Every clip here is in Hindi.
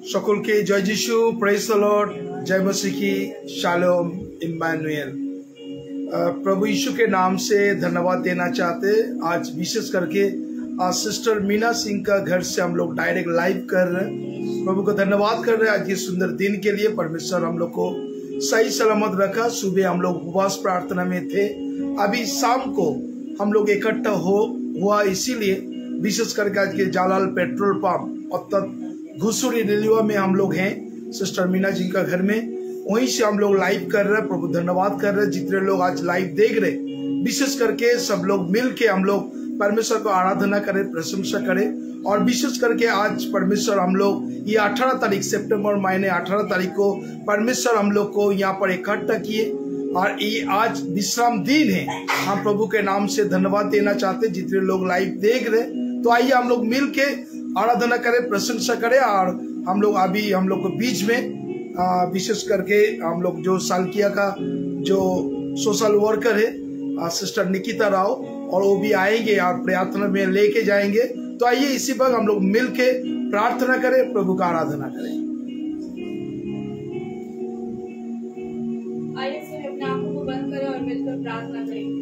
সকলকে জয় যিশু, প্রেজ দ্য लॉर्ड, जय मसीह की, शालोम, इम्मानुएल। प्रभु यीशु के नाम से धन्यवाद देना चाहते। आज विशेष करके आज सिस्टर मीना सिंह का घर से हम लोग डायरेक्ट लाइव कर रहे हैं। प्रभु को धन्यवाद कर रहे हैं आज ये सुंदर दिन के लिए। परमेश्वर हम लोग को सही सलामत रखा। सुबह हम लोग उपवास प्रार्थना में थे, अभी शाम को हम लोग इकट्ठा हुआ इसीलिए विशेष करके आज के जालाल पेट्रोल पंप और घुसुरी रेलवा में हम लोग हैं, सिस्टर मीना जी का घर में, वहीं से हम लोग लाइव कर रहे हैं। प्रभु धन्यवाद कर रहे हैं जितने लोग आज लाइव देख रहे, विशेष करके सब लोग मिल के हम लोग परमेश्वर को आराधना करें, प्रशंसा करें। और विशेष करके आज परमेश्वर हम लोग ये 18 तारीख सितंबर महीने 18 तारीख को परमेश्वर हम लोग को यहाँ पर इकट्ठा किए और ये आज विश्राम दिन है। हम प्रभु के नाम से धन्यवाद देना चाहते जितने लोग लाइव देख रहे। तो आइए हम लोग मिल के आराधना करें, प्रशंसा करें। और हम लोग अभी हम लोग को बीच में विशेष करके हम लोग जो सालकिया का जो सोशल वर्कर है सिस्टर निकिता राव, और वो भी आएंगे और प्रार्थना में लेके जाएंगे। तो आइए इसी वक्त हम लोग मिल के प्रार्थना करें, प्रभु का आराधना करें। आइए सब अपने आंखों को बंद करें और मिलकर प्रार्थना करें।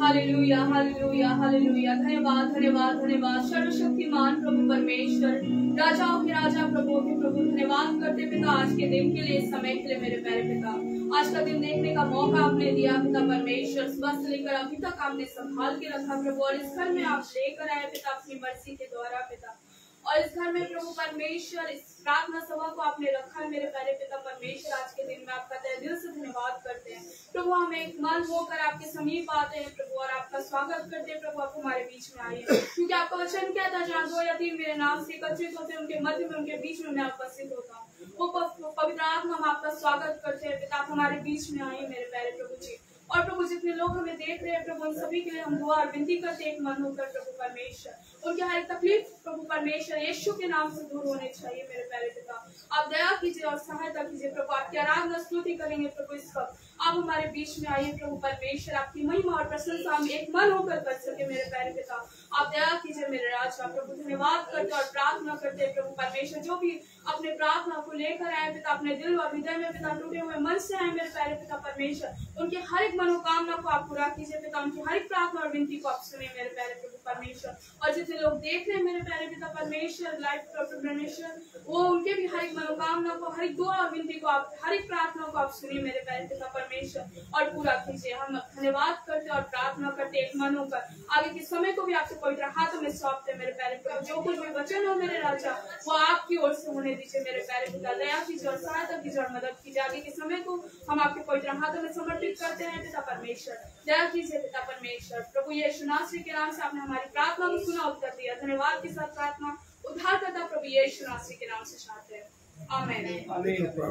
Hallelujah, hallelujah, hallelujah. धन्यवाद, धन्यवाद, धन्यवाद सर्वशक्तिमान प्रभु परमेश्वर, राजाओं के राजा, प्रभुओं के प्रभु। धन्यवाद करते पिता आज के दिन के लिए, इस समय के लिए मेरे प्यारे पिता। आज का दिन देखने का मौका आपने दिया पिता परमेश्वर, सुबह से लेकर अभी तक आपने संभाल के रखा प्रभु। और इस घर में आप लेकर आए पिता अपनी मर्जी के द्वारा पिता। और इस घर में प्रभु परमेश्वर इस प्रार्थना सभा को आपने रखा है मेरे प्यारे पिता परमेश्वर। आज के दिन में आपका तहे दिल से धन्यवाद करते हैं प्रभु। हम एक मन होकर आपके समीप आते हैं प्रभु और आपका स्वागत करते हैं प्रभु। आप हमारे बीच में आइए, क्योंकि आपका वचन क्या था, जहाँ 2 या 3 मेरे नाम से एकत्रित होते हैं उनके मध्य में, उनके बीच में मैं उपस्थित होता हूँ। वो पवित्र आत्मा हम आपका स्वागत करते हैं पिता। आप हमारे बीच में आइए मेरे प्यारे प्रभु जी। और प्रभु जितने लोग हमें देख रहे हैं प्रभु, उन सभी के लिए हम दुआ और विनती करते एक मन होकर प्रभु परमेश्वर। उनकी हर तकलीफ प्रभु परमेश्वर यीशु के नाम से दूर होने चाहिए मेरे प्यारे पिता। आप दया कीजिए और सहायता कीजिए प्रभु। आपकी आराधना स्तुति करेंगे प्रभु इस वक्त। आप हमारे बीच में आइए प्रभु परमेश्वर, आपकी महिमा और प्रशंसा हम एक मन होकर कर सके मेरे प्यारे पिता। आप दया कीजिए मेरे राजा प्रभु। धन्यवाद करते और प्रार्थना करते हैं प्रभु परमेश्वर, जो भी अपने प्रार्थना को लेकर आए पिता, अपने दिल और हृदय में पिता टूटे हुए मन से आए मेरे प्यारे पिता परमेश्वर, उनकी हर एक मनोकामना को आप पूरा कीजिए पिता। उनकी हर एक प्रार्थना और विनती को आप सुने मेरे प्यारे प्रभु परमेश्वर। और जितने लोग देख रहे हैं मेरे प्यारे पिता परमेश्वर लाइव प्रभु परमेश्वर, वो उनके भी हर एक मनोकामना को, हर एक दुआ और विनती को आप, हर एक प्रार्थना को आप सुनिए मेरे प्यारे पिता परमेश्वर और पूरा कीजिए। हम धन्यवाद करते और प्रार्थना करते एक मन होकर आगे के समय को भी आपके पवित्र हाथों में सौंपते मेरे प्यारे प्रभु। जो कुछ भी वचन हो मेरे राजा वो आपकी ओर से होने दीजिए मेरे प्यारे पिता। दया कीजिए और सहायता कीजिए और मदद कीजिए। आगे के समय को हम आपके पवित्र हाथों में समर्पित करते हैं पिता परमेश्वर। दया कीजिए पिता परमेश्वर। प्रभु यीशु नासरी के नाम से आपने हमारी प्रार्थना को सुना, उत्तर दिया। धन्यवाद के साथ प्रार्थना उद्धार करता प्रभु यीशु नासरी के नाम से चाहते हैं, आमीन।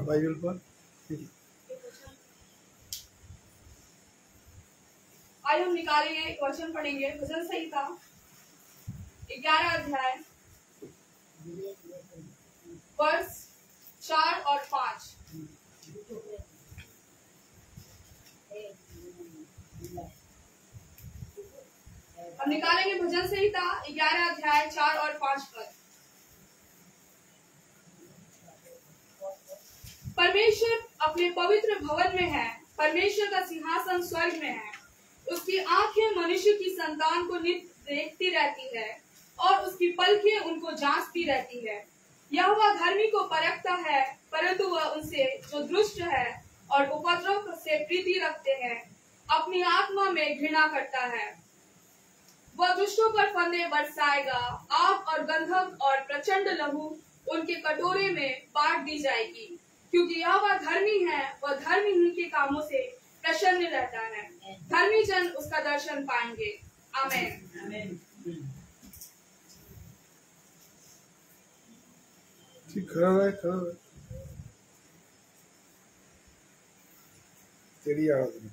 बाइबल पर आज हम निकालेंगे एक वचन, पढ़ेंगे भजन संहिता 11 अध्याय वर्ष 4 और 5। हम निकालेंगे भजन संहिता 11 अध्याय 4 और 5 पद। परमेश्वर अपने पवित्र भवन में है, परमेश्वर का सिंहासन स्वर्ग में है। उसकी आंखें मनुष्य की संतान को नित्य देखती रहती है और उसकी पलकें उनको जांचती रहती है। यहोवा धर्मी को परखता है, परंतु वह उनसे जो दुष्ट है और उपद्रव से प्रीति रखते हैं अपनी आत्मा में घृणा करता है। वह दुष्टों पर फंदे बरसाएगा, आग और गंधक और प्रचंड लहू उनके कटोरे में बांट दी जाएगी। क्योंकि यहोवा धर्मी है, वह धर्मी उनके कामों से प्रसन्न रहता है। धर्मी जन उसका दर्शन पाएंगे, आमीन। ठीक, खड़ा है, खड़ा है। तेरी आराधना।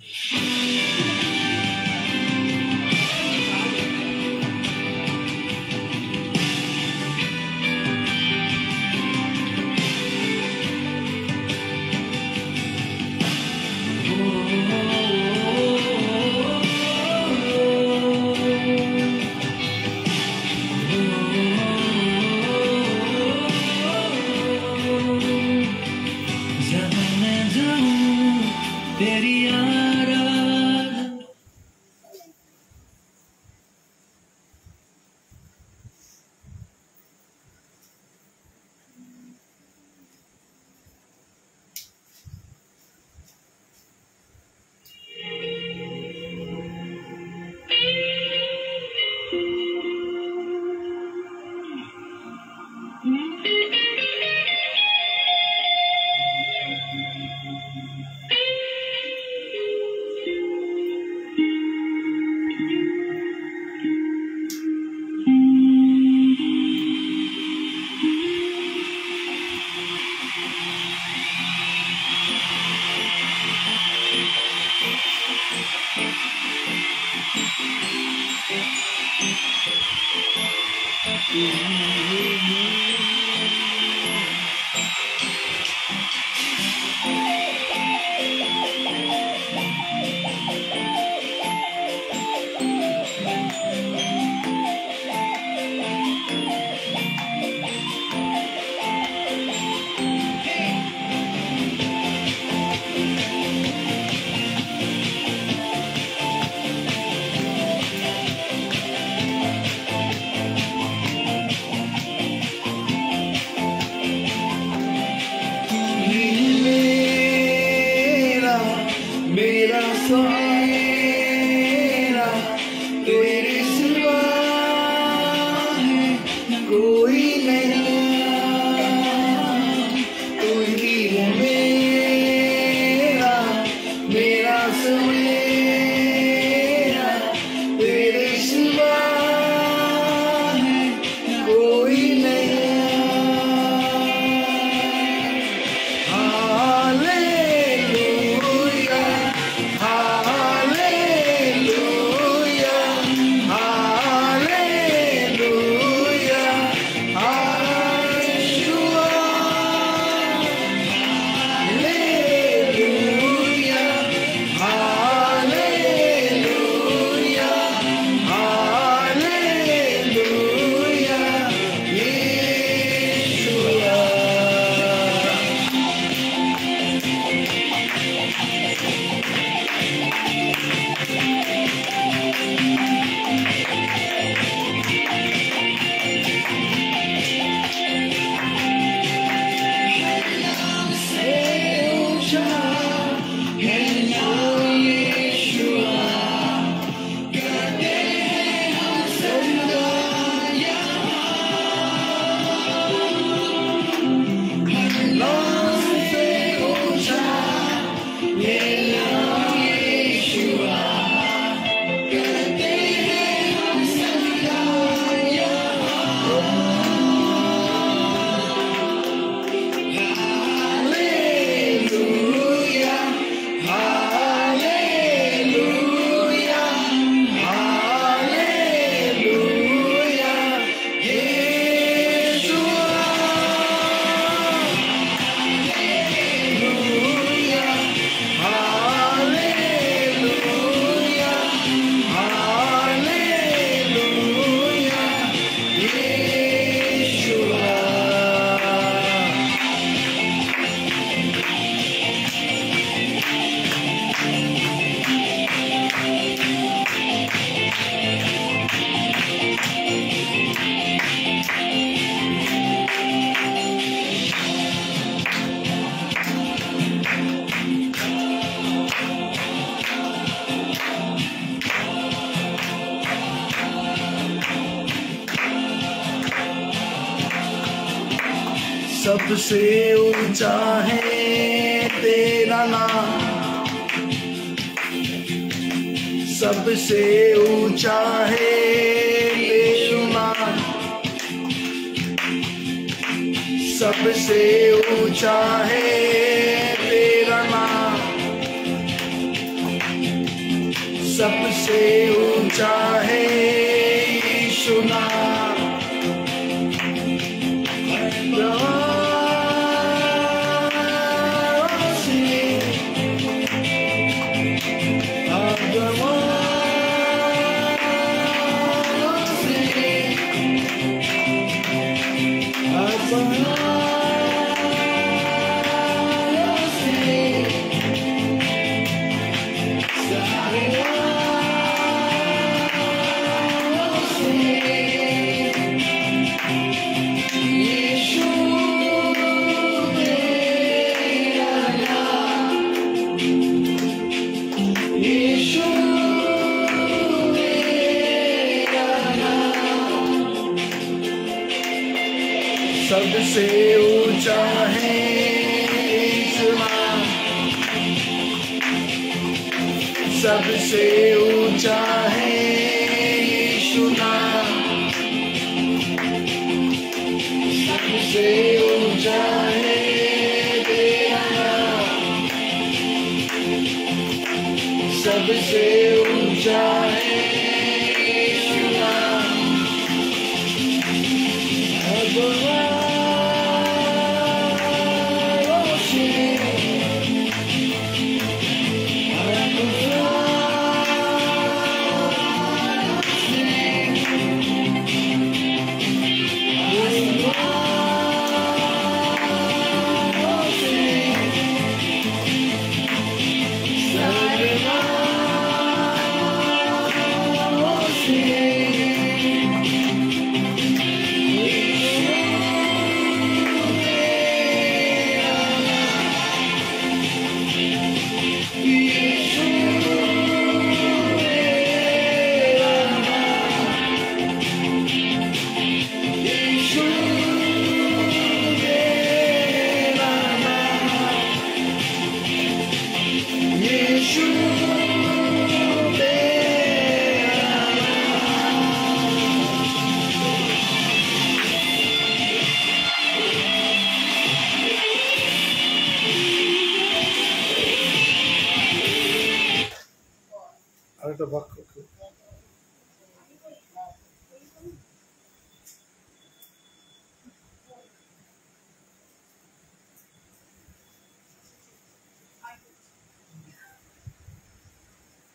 सबसे ऊंचा है तेरा नाम, सबसे ऊंचा है तेरा नाम, सबसे ऊंचा है तेरा नाम, सबसे ऊंचा है यीशु नाम। सबसे ऊंचा है यीशु नाम, सबसे ऊंचा है यीशु नाम, सबसे ऊंचा है तेरा नाम, सबसे ऊंचा है यीशु नाम।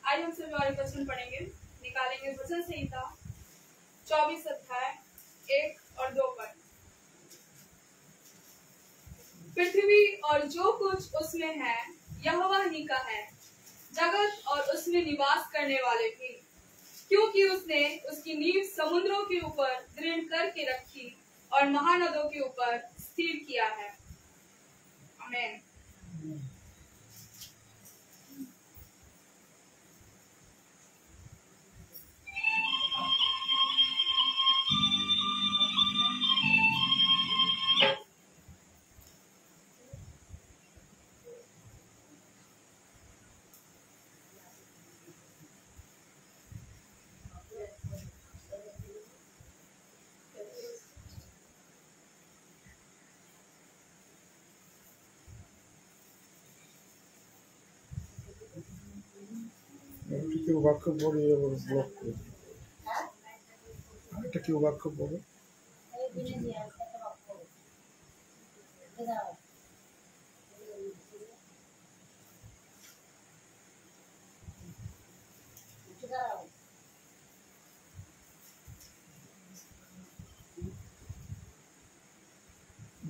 आज हम सभी और वचन पढ़ेंगे, निकालेंगे वचन संहिता 24 अध्याय 1 और 2 पर। पृथ्वी और जो कुछ उसमें है यहोवा ही का है, जगत और उसमें निवास करने वाले भी, क्योंकि उसने उसकी नींव समुद्रों के ऊपर दृढ़ करके रखी और महानदों के ऊपर स्थिर किया है। आमीन। কেউ বাক্য পড়ে ব্লক করে এটা কেউ বাক্য পড়ে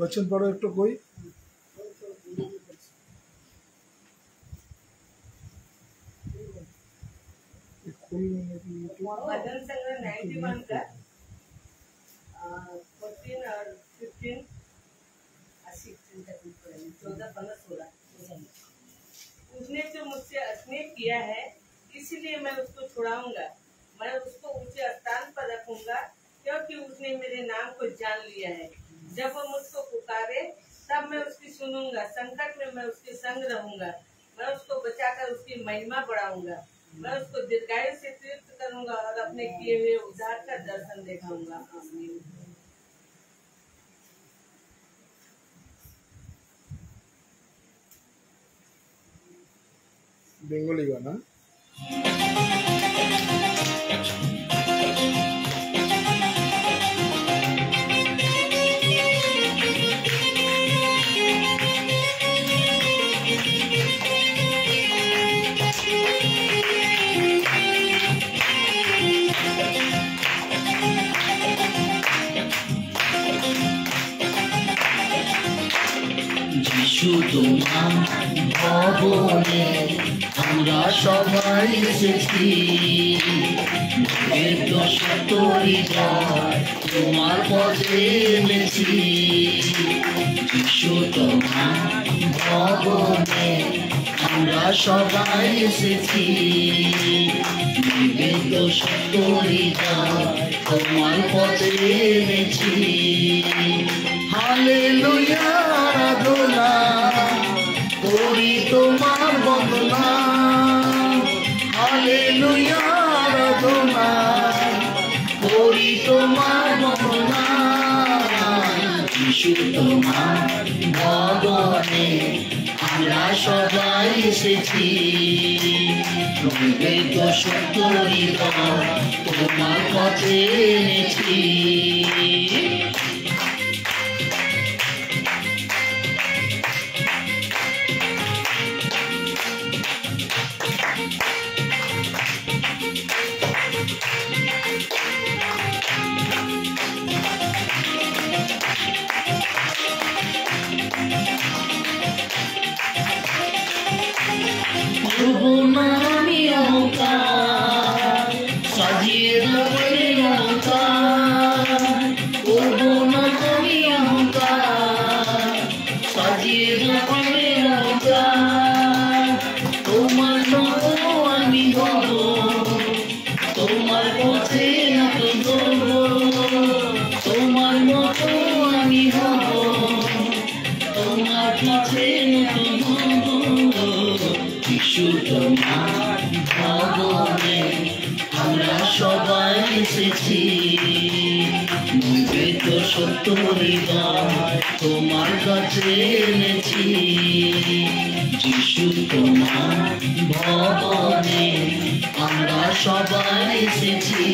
वचन पढ़ो एक तो कोई भजन संग्रह 91 का 14 और 15 14, 15, 16। उसने जो मुझसे स्नेह किया है इसलिए मैं उसको छुड़ाऊंगा, मैं उसको ऊंचे स्थान पर रखूंगा, क्योंकि उसने मेरे नाम को जान लिया है। जब वो मुझको पुकारे तब मैं उसकी सुनूंगा, संकट में मैं उसके संग रहूंगा, मैं उसको बचाकर उसकी महिमा बढ़ाऊंगा, मैं उसको दीर्घायु से तृप्त करूंगा और अपने किए हुए उद्धार का दर्शन दिखाऊंगा। आमीन। बेंगली गाना। যিশু তোমার ভবনে আমরা সবাই এসেছি, তোমার পথে এনেছি। যিশু তোমার ভবনে আমরা সবাই এসেছি, বিবেক সত্য হৃদয় তোমার পথে এনেছি। হালেলুয়া আরাধনা করি তোমার বন্দনা, হালেলুয়া আরাধনা করি তোমার বন্দনা। যিশু তোমার ভবনে আমরা সবাই এসেছি, বিবেক সত্য হৃদয় তোমার পথে এনেছি। আমি অহংকার সাজিয়ে রাখলে অহংকার, করবো না আমি অহংকার সাজিয়ে রাখলে অহংকার। তোমার মতো আমি হব, তোমার পথে আমি ধরব, তোমার মতো আমি হব, তোমার পথে আমি ধরব। যিশু তোমার ভবনে আমরা সবাই এসেছি, বিবেক সত্য হৃদয় তোমার কাছে এনেছি। যিশু তোমার ভবনে আমরা সবাই এসেছি,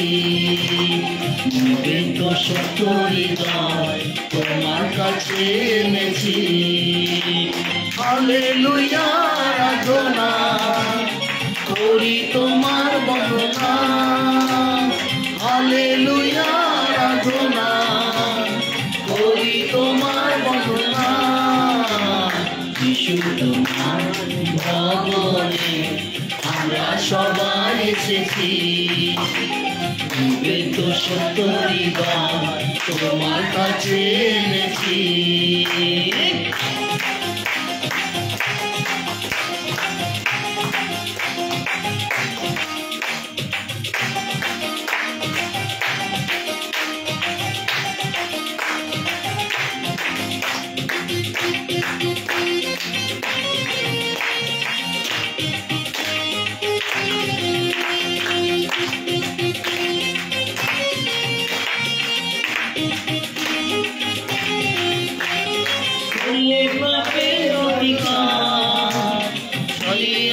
বিবেক সত্য হৃদয় তোমার কাছে এনেছি। হালেলুয়া আরাধনা করি তোমার বন্দনা, হালেলুয়া আরাধনা করি তোমার বন্দনা। যিশু তোমার ভবনে আমরা সবাই এসেছি, বিবেক সত্য হৃদয় তোমার কাছে এনেছি।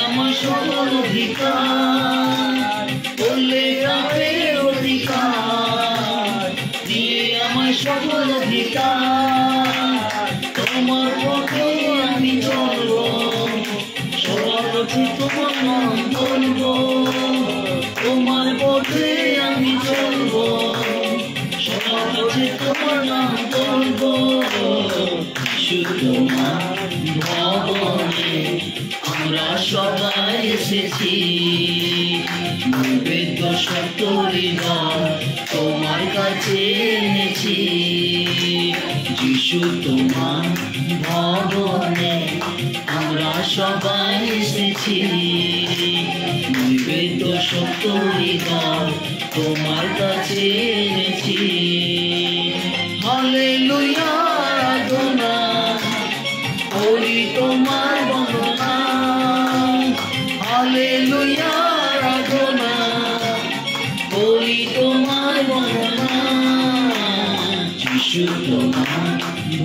আমার সকল অধিকার বললে রাখের অধিকার দিয়ে আমার সকল অধিকার। তোমার পথে আমি চলব, সবার পথে তোমার নাম বলব, তোমার পথে আমি চলব, সবার পথে তোমার নাম বলব। শুধু তোমার ভবনে আমরা সবাই এসেছি, বিবেক সত্য হৃদয় তোমার কাছে এনেছি। যিশু তোমার ভবনে আমরা সবাই এসেছি, বিবেক সত্য হৃদয় তোমার কাছে এনেছি। হালেলুয়া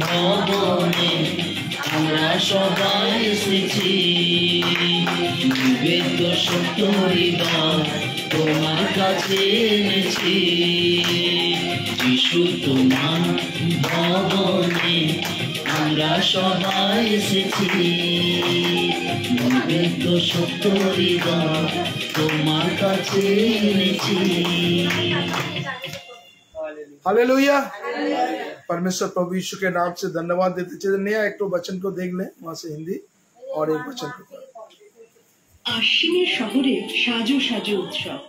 ভবনে আমরা সবাই এসেছি। বিবেক সত্য হৃদয় তোমার কাছে এনেছি। যিশু তোমার ভবনে আমরা সবাই এসেছি। বিবেক সত্য হৃদয় তোমার কাছে এনেছি। हालेलुया। परमेश्वर प्रभु यीशु के नाम से धन्यवाद देते चले। नया एक तो वचन को देख लें वहां से हिंदी और एक वचन को। আশ্বিনের শহরে সাজো সাজো উৎসব।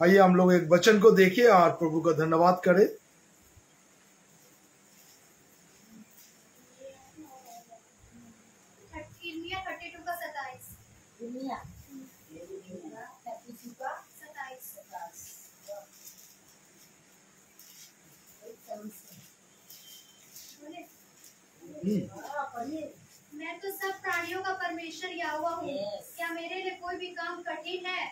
आइए हम लोग एक वचन को देखें और प्रभु का धन्यवाद करें। मैं तो सब प्राणियों का परमेश्वर यहोवा हूँ। क्या मेरे लिए कोई भी काम कठिन है?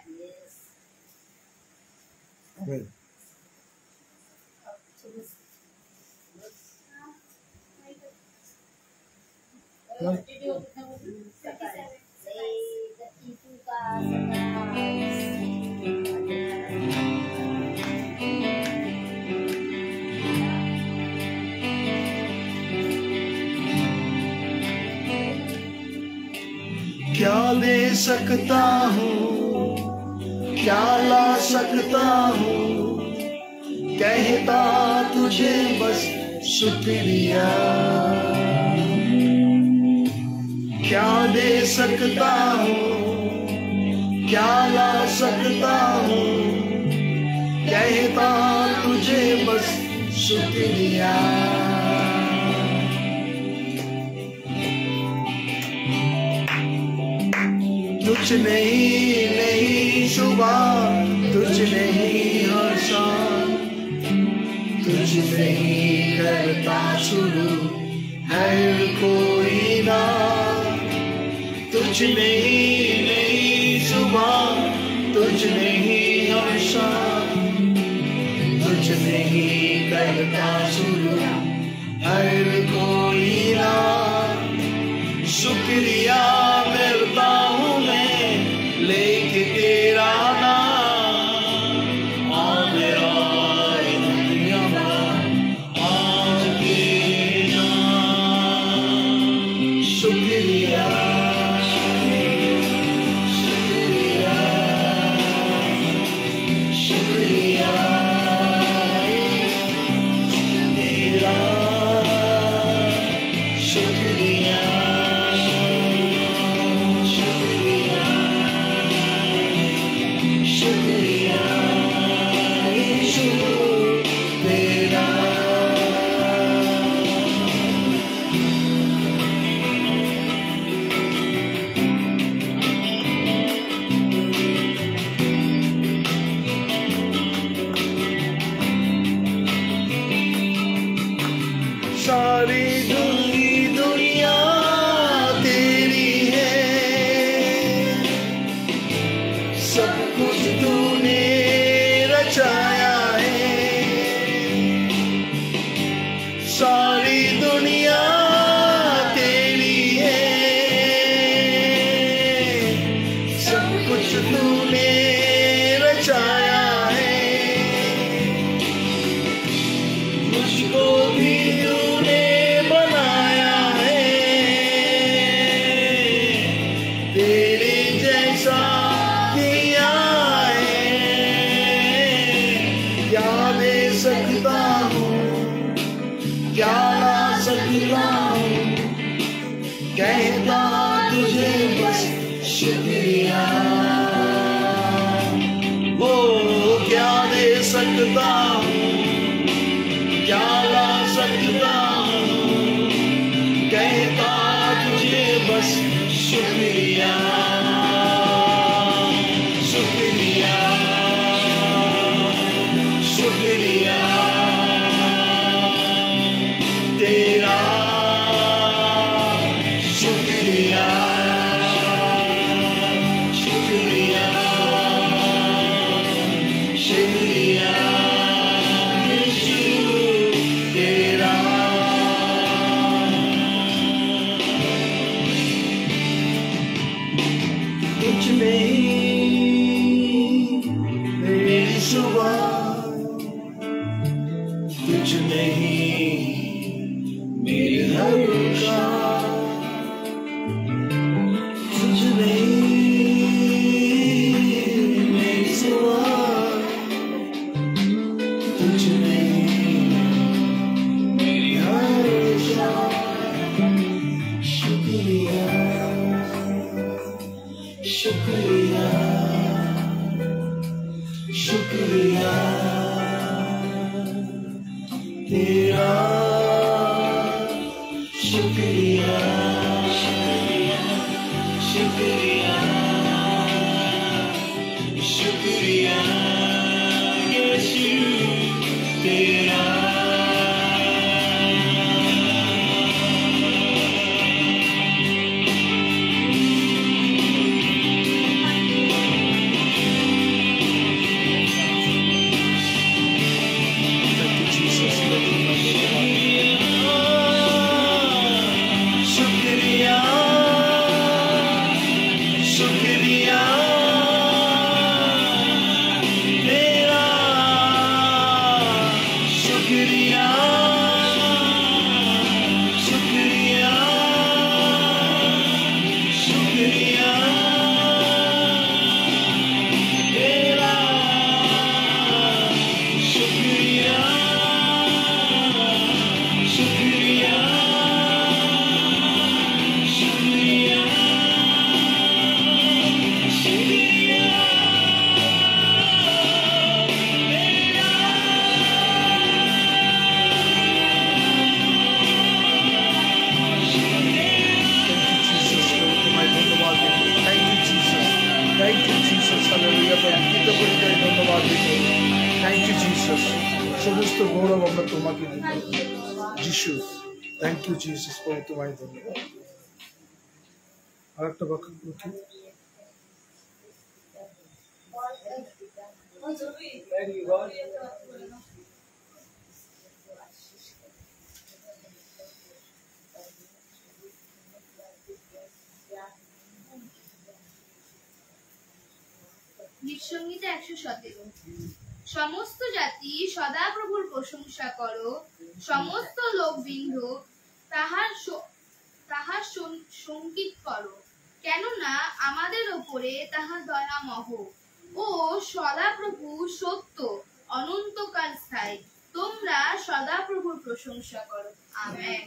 क्या दे सकता हूँ, क्या ला सकता हूँ, कहता तुझे बस शुक्रिया। क्या दे सकता हूँ, क्या ला सकता हूँ, कहता तुझे बस शुक्रिया। तुझ नहीं सुबह, तुझ नहीं हर शाम, तुझ नहीं करता शुरू हर कोई ना। तुझ नहीं सुबह, तुझ नहीं हर शाम, तुझ नहीं करता शुरू हर कोई ना। शुक्रिया करता हूँ मैं लेके तेरा नाम। आ मेरा दुनिया आज के नाम। शुक्रिया शुक्रिया शुक्रिया तेरा शुक्रिया। सारी दुनिया तेरी है, सब कुछ तूने रचाया है। सारी दुनिया तेरी है, सब कुछ तूने रचाया है। मुझको भी सकता हूँ, क्या ला सकता हूँ, कहता तुझे बस शुक्रिया। वो क्या दे सकता हूँ, क्या ला सकता हूँ, कहता तुझे बस शुक्रिया शुक्रिया शुक्रिया तेरा शुक्रिया शुक्रिया शुक्रिया तुझ में ही मेरी हर इच्छा, तुझ में ही मेरी सिवा, तुझ में ही मेरी हर इच्छा। शुक्रिया शुक्रिया शुक्रिया तेरा, शुक्रिया शुक्रिया शुक्रिया यीशु तेरा। शुक्रिया शुक्रिया तेरा, शुक्रिया शुक्रिया शुक्रिया तेरा, शुक्रिया शुक्रिया शुक्रिया शुक्रिया সমস্ত গৌরব আমরা তোমাকে দিব যিশু। থ্যাংক ইউ জিসাস, প্রভু তোমায় ধন্যবাদ। আর একটা বাক্য কি? গীতসংহিতা 117। সমস্ত জাতি সদা প্রভুর প্রশংসা করো, সমস্ত লোকবৃন্দ তাহার সঙ্গীত করো, কেননা আমাদের ওপরে তাহার দয়ামহ। ও সদা প্রভু সত্য, অনন্তকাল স্থায়ী, তোমরা সদা প্রভুর প্রশংসা করো। আমেন।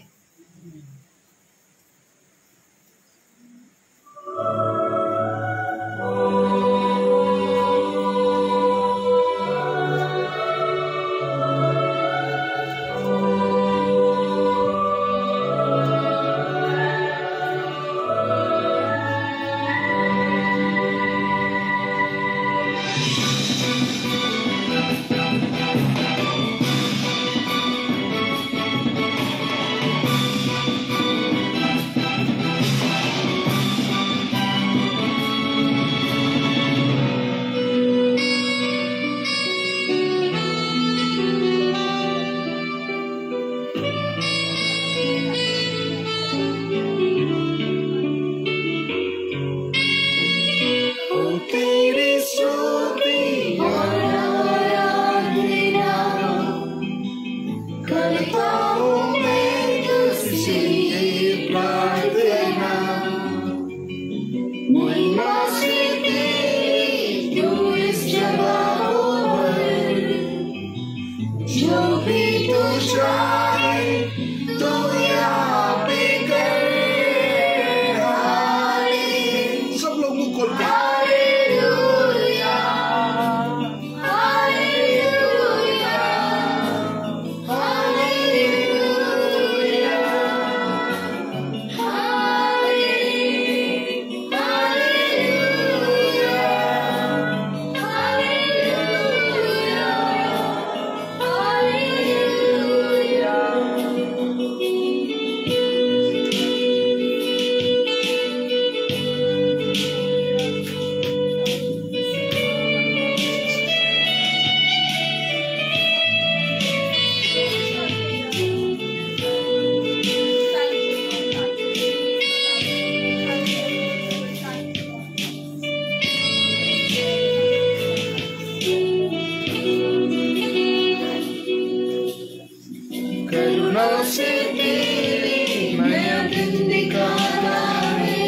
से तेरे नया दिन दिखाता है,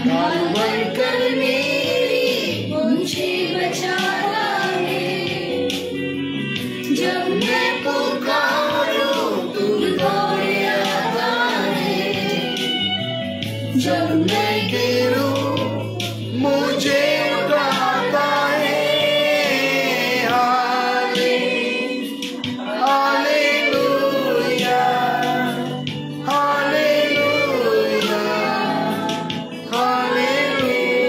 ढाल बनकर मेरी मुझे बचाता है। जब मैं पुकारूं तू दौड़ आता है, जब मैं गिरूं मुझे उठाता है। हालेलुया, हालेलुया, हालेलुया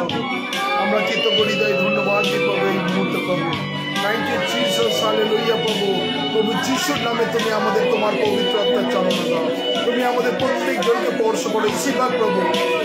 प्रभु আমরা কৃতজ্ঞ হৃদয়ে ধন্যবাদ দিই প্রভু এই মুহূর্তে প্রভু থ্যাংক ইউ জিসাস হালেলুয়া প্রভু প্রভু যিশুর নামে তুমি আমাদের তোমার পবিত্র আত্মার চালনা দাও তুমি আমাদের প্রত্যেক জনকে স্পর্শ করো इसी बात प्रभु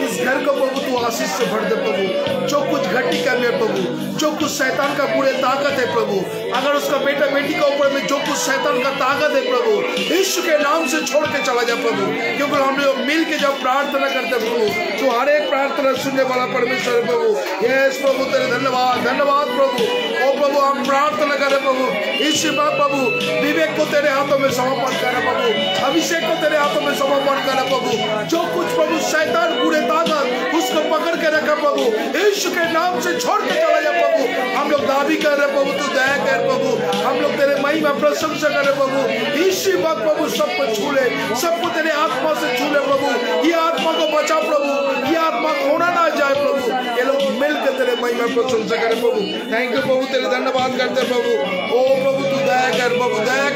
इस घर को प्रभु तू आशीष से भर दे प्रभु जो कुछ घटी करने प्रभु जो कुछ शैतान का पूरे ताकत है प्रभु अगर उसका बेटा बेटी के ऊपर में जो कुछ शैतान का ताकत है प्रभु यीशु के नाम से छोड़ के चला जा प्रभु क्योंकि हम लोग मिल के जब प्रार्थना करते प्रभु तो हर एक प्रार्थना सुनने वाला परमेश्वर प्रभु यस प्रभु तेरे धन्यवाद धन्यवाद प्रभु ओ प्रभु हम प्रार्थना करें प्रभु इसी बात प्रभु विवेक को तेरे हाथों में समर्पण करें प्रभु अभिषेक को तेरे हाथों में समर्पण करें प्रभु जो कुछ प्रभु शैतान पूरे ताकत उसको पकड़ के रखा प्रभु यीशु के नाम से छोड़ के चला जा प्रभु हम लोग दावी कर रहे प्रभु तू दया कर प्रभु हम लोग तेरे महिमा प्रशंसा करें प्रभु इसी बात प्रभु सबको छू ले सबको तेरे आत्मा से छू ले प्रभु ये आत्मा को बचा प्रभु ये आत्मा खोना ना जाए प्रभु ये लोग मिलकर तेरे महिमा प्रशंसा करें प्रभु थैंक यू प्रभु तेरे धन्यवाद करते प्रभु ओ प्रभु तू दया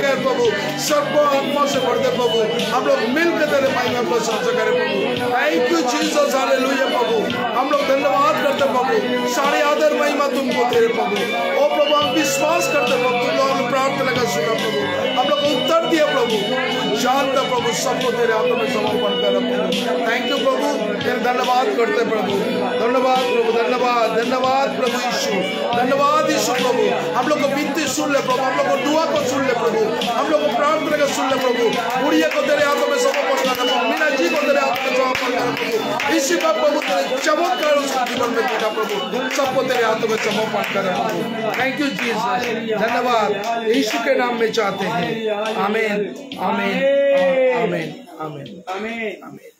कर प्रभु सबको आत्मा से भर दे प्रभु हम लोग मिलकर तेरे महिमा प्रशंसा करें प्रभु थैंक यू जीसस हालेलुया प्रभु हम लोग धन्यवाद करते प्रभु सारे आदर महिमा तुमको तेरे प्रभु ओ प्रभु हम विश्वास करते प्रभु तुम लोग प्रार्थना का सुना प्रभु हम लोग उत्तर दिया प्रभु जानता प्रभु सबको तेरे हाथों में समर्पण कर प्रभु थैंक यू प्रभु तेरे धन्यवाद करते प्रभु धन्यवाद प्रभु धन्यवाद धन्यवाद प्रभु यीशु धन्यवाद यीशु प्रभु हम लोग को विनती सुन ले प्रभु हम लोग को दुआ को सुन ले प्रभु हम लोग को प्रार्थना का सुन ले प्रभु बुढ़िया को तेरे हाथों में समर्पण करना प्रभु मीना जी को तेरे हाथ में समर्पण करना प्रभु इसी बात प्रभु तेरे चमत्कार उसके जीवन में देखा प्रभु सबको तेरे हाथों में समर्पण करें प्रभु थैंक यू जीसस धन्यवाद यीशु के नाम में चाहते हैं आमीन आमीन आमीन आमीन आमीन आमीन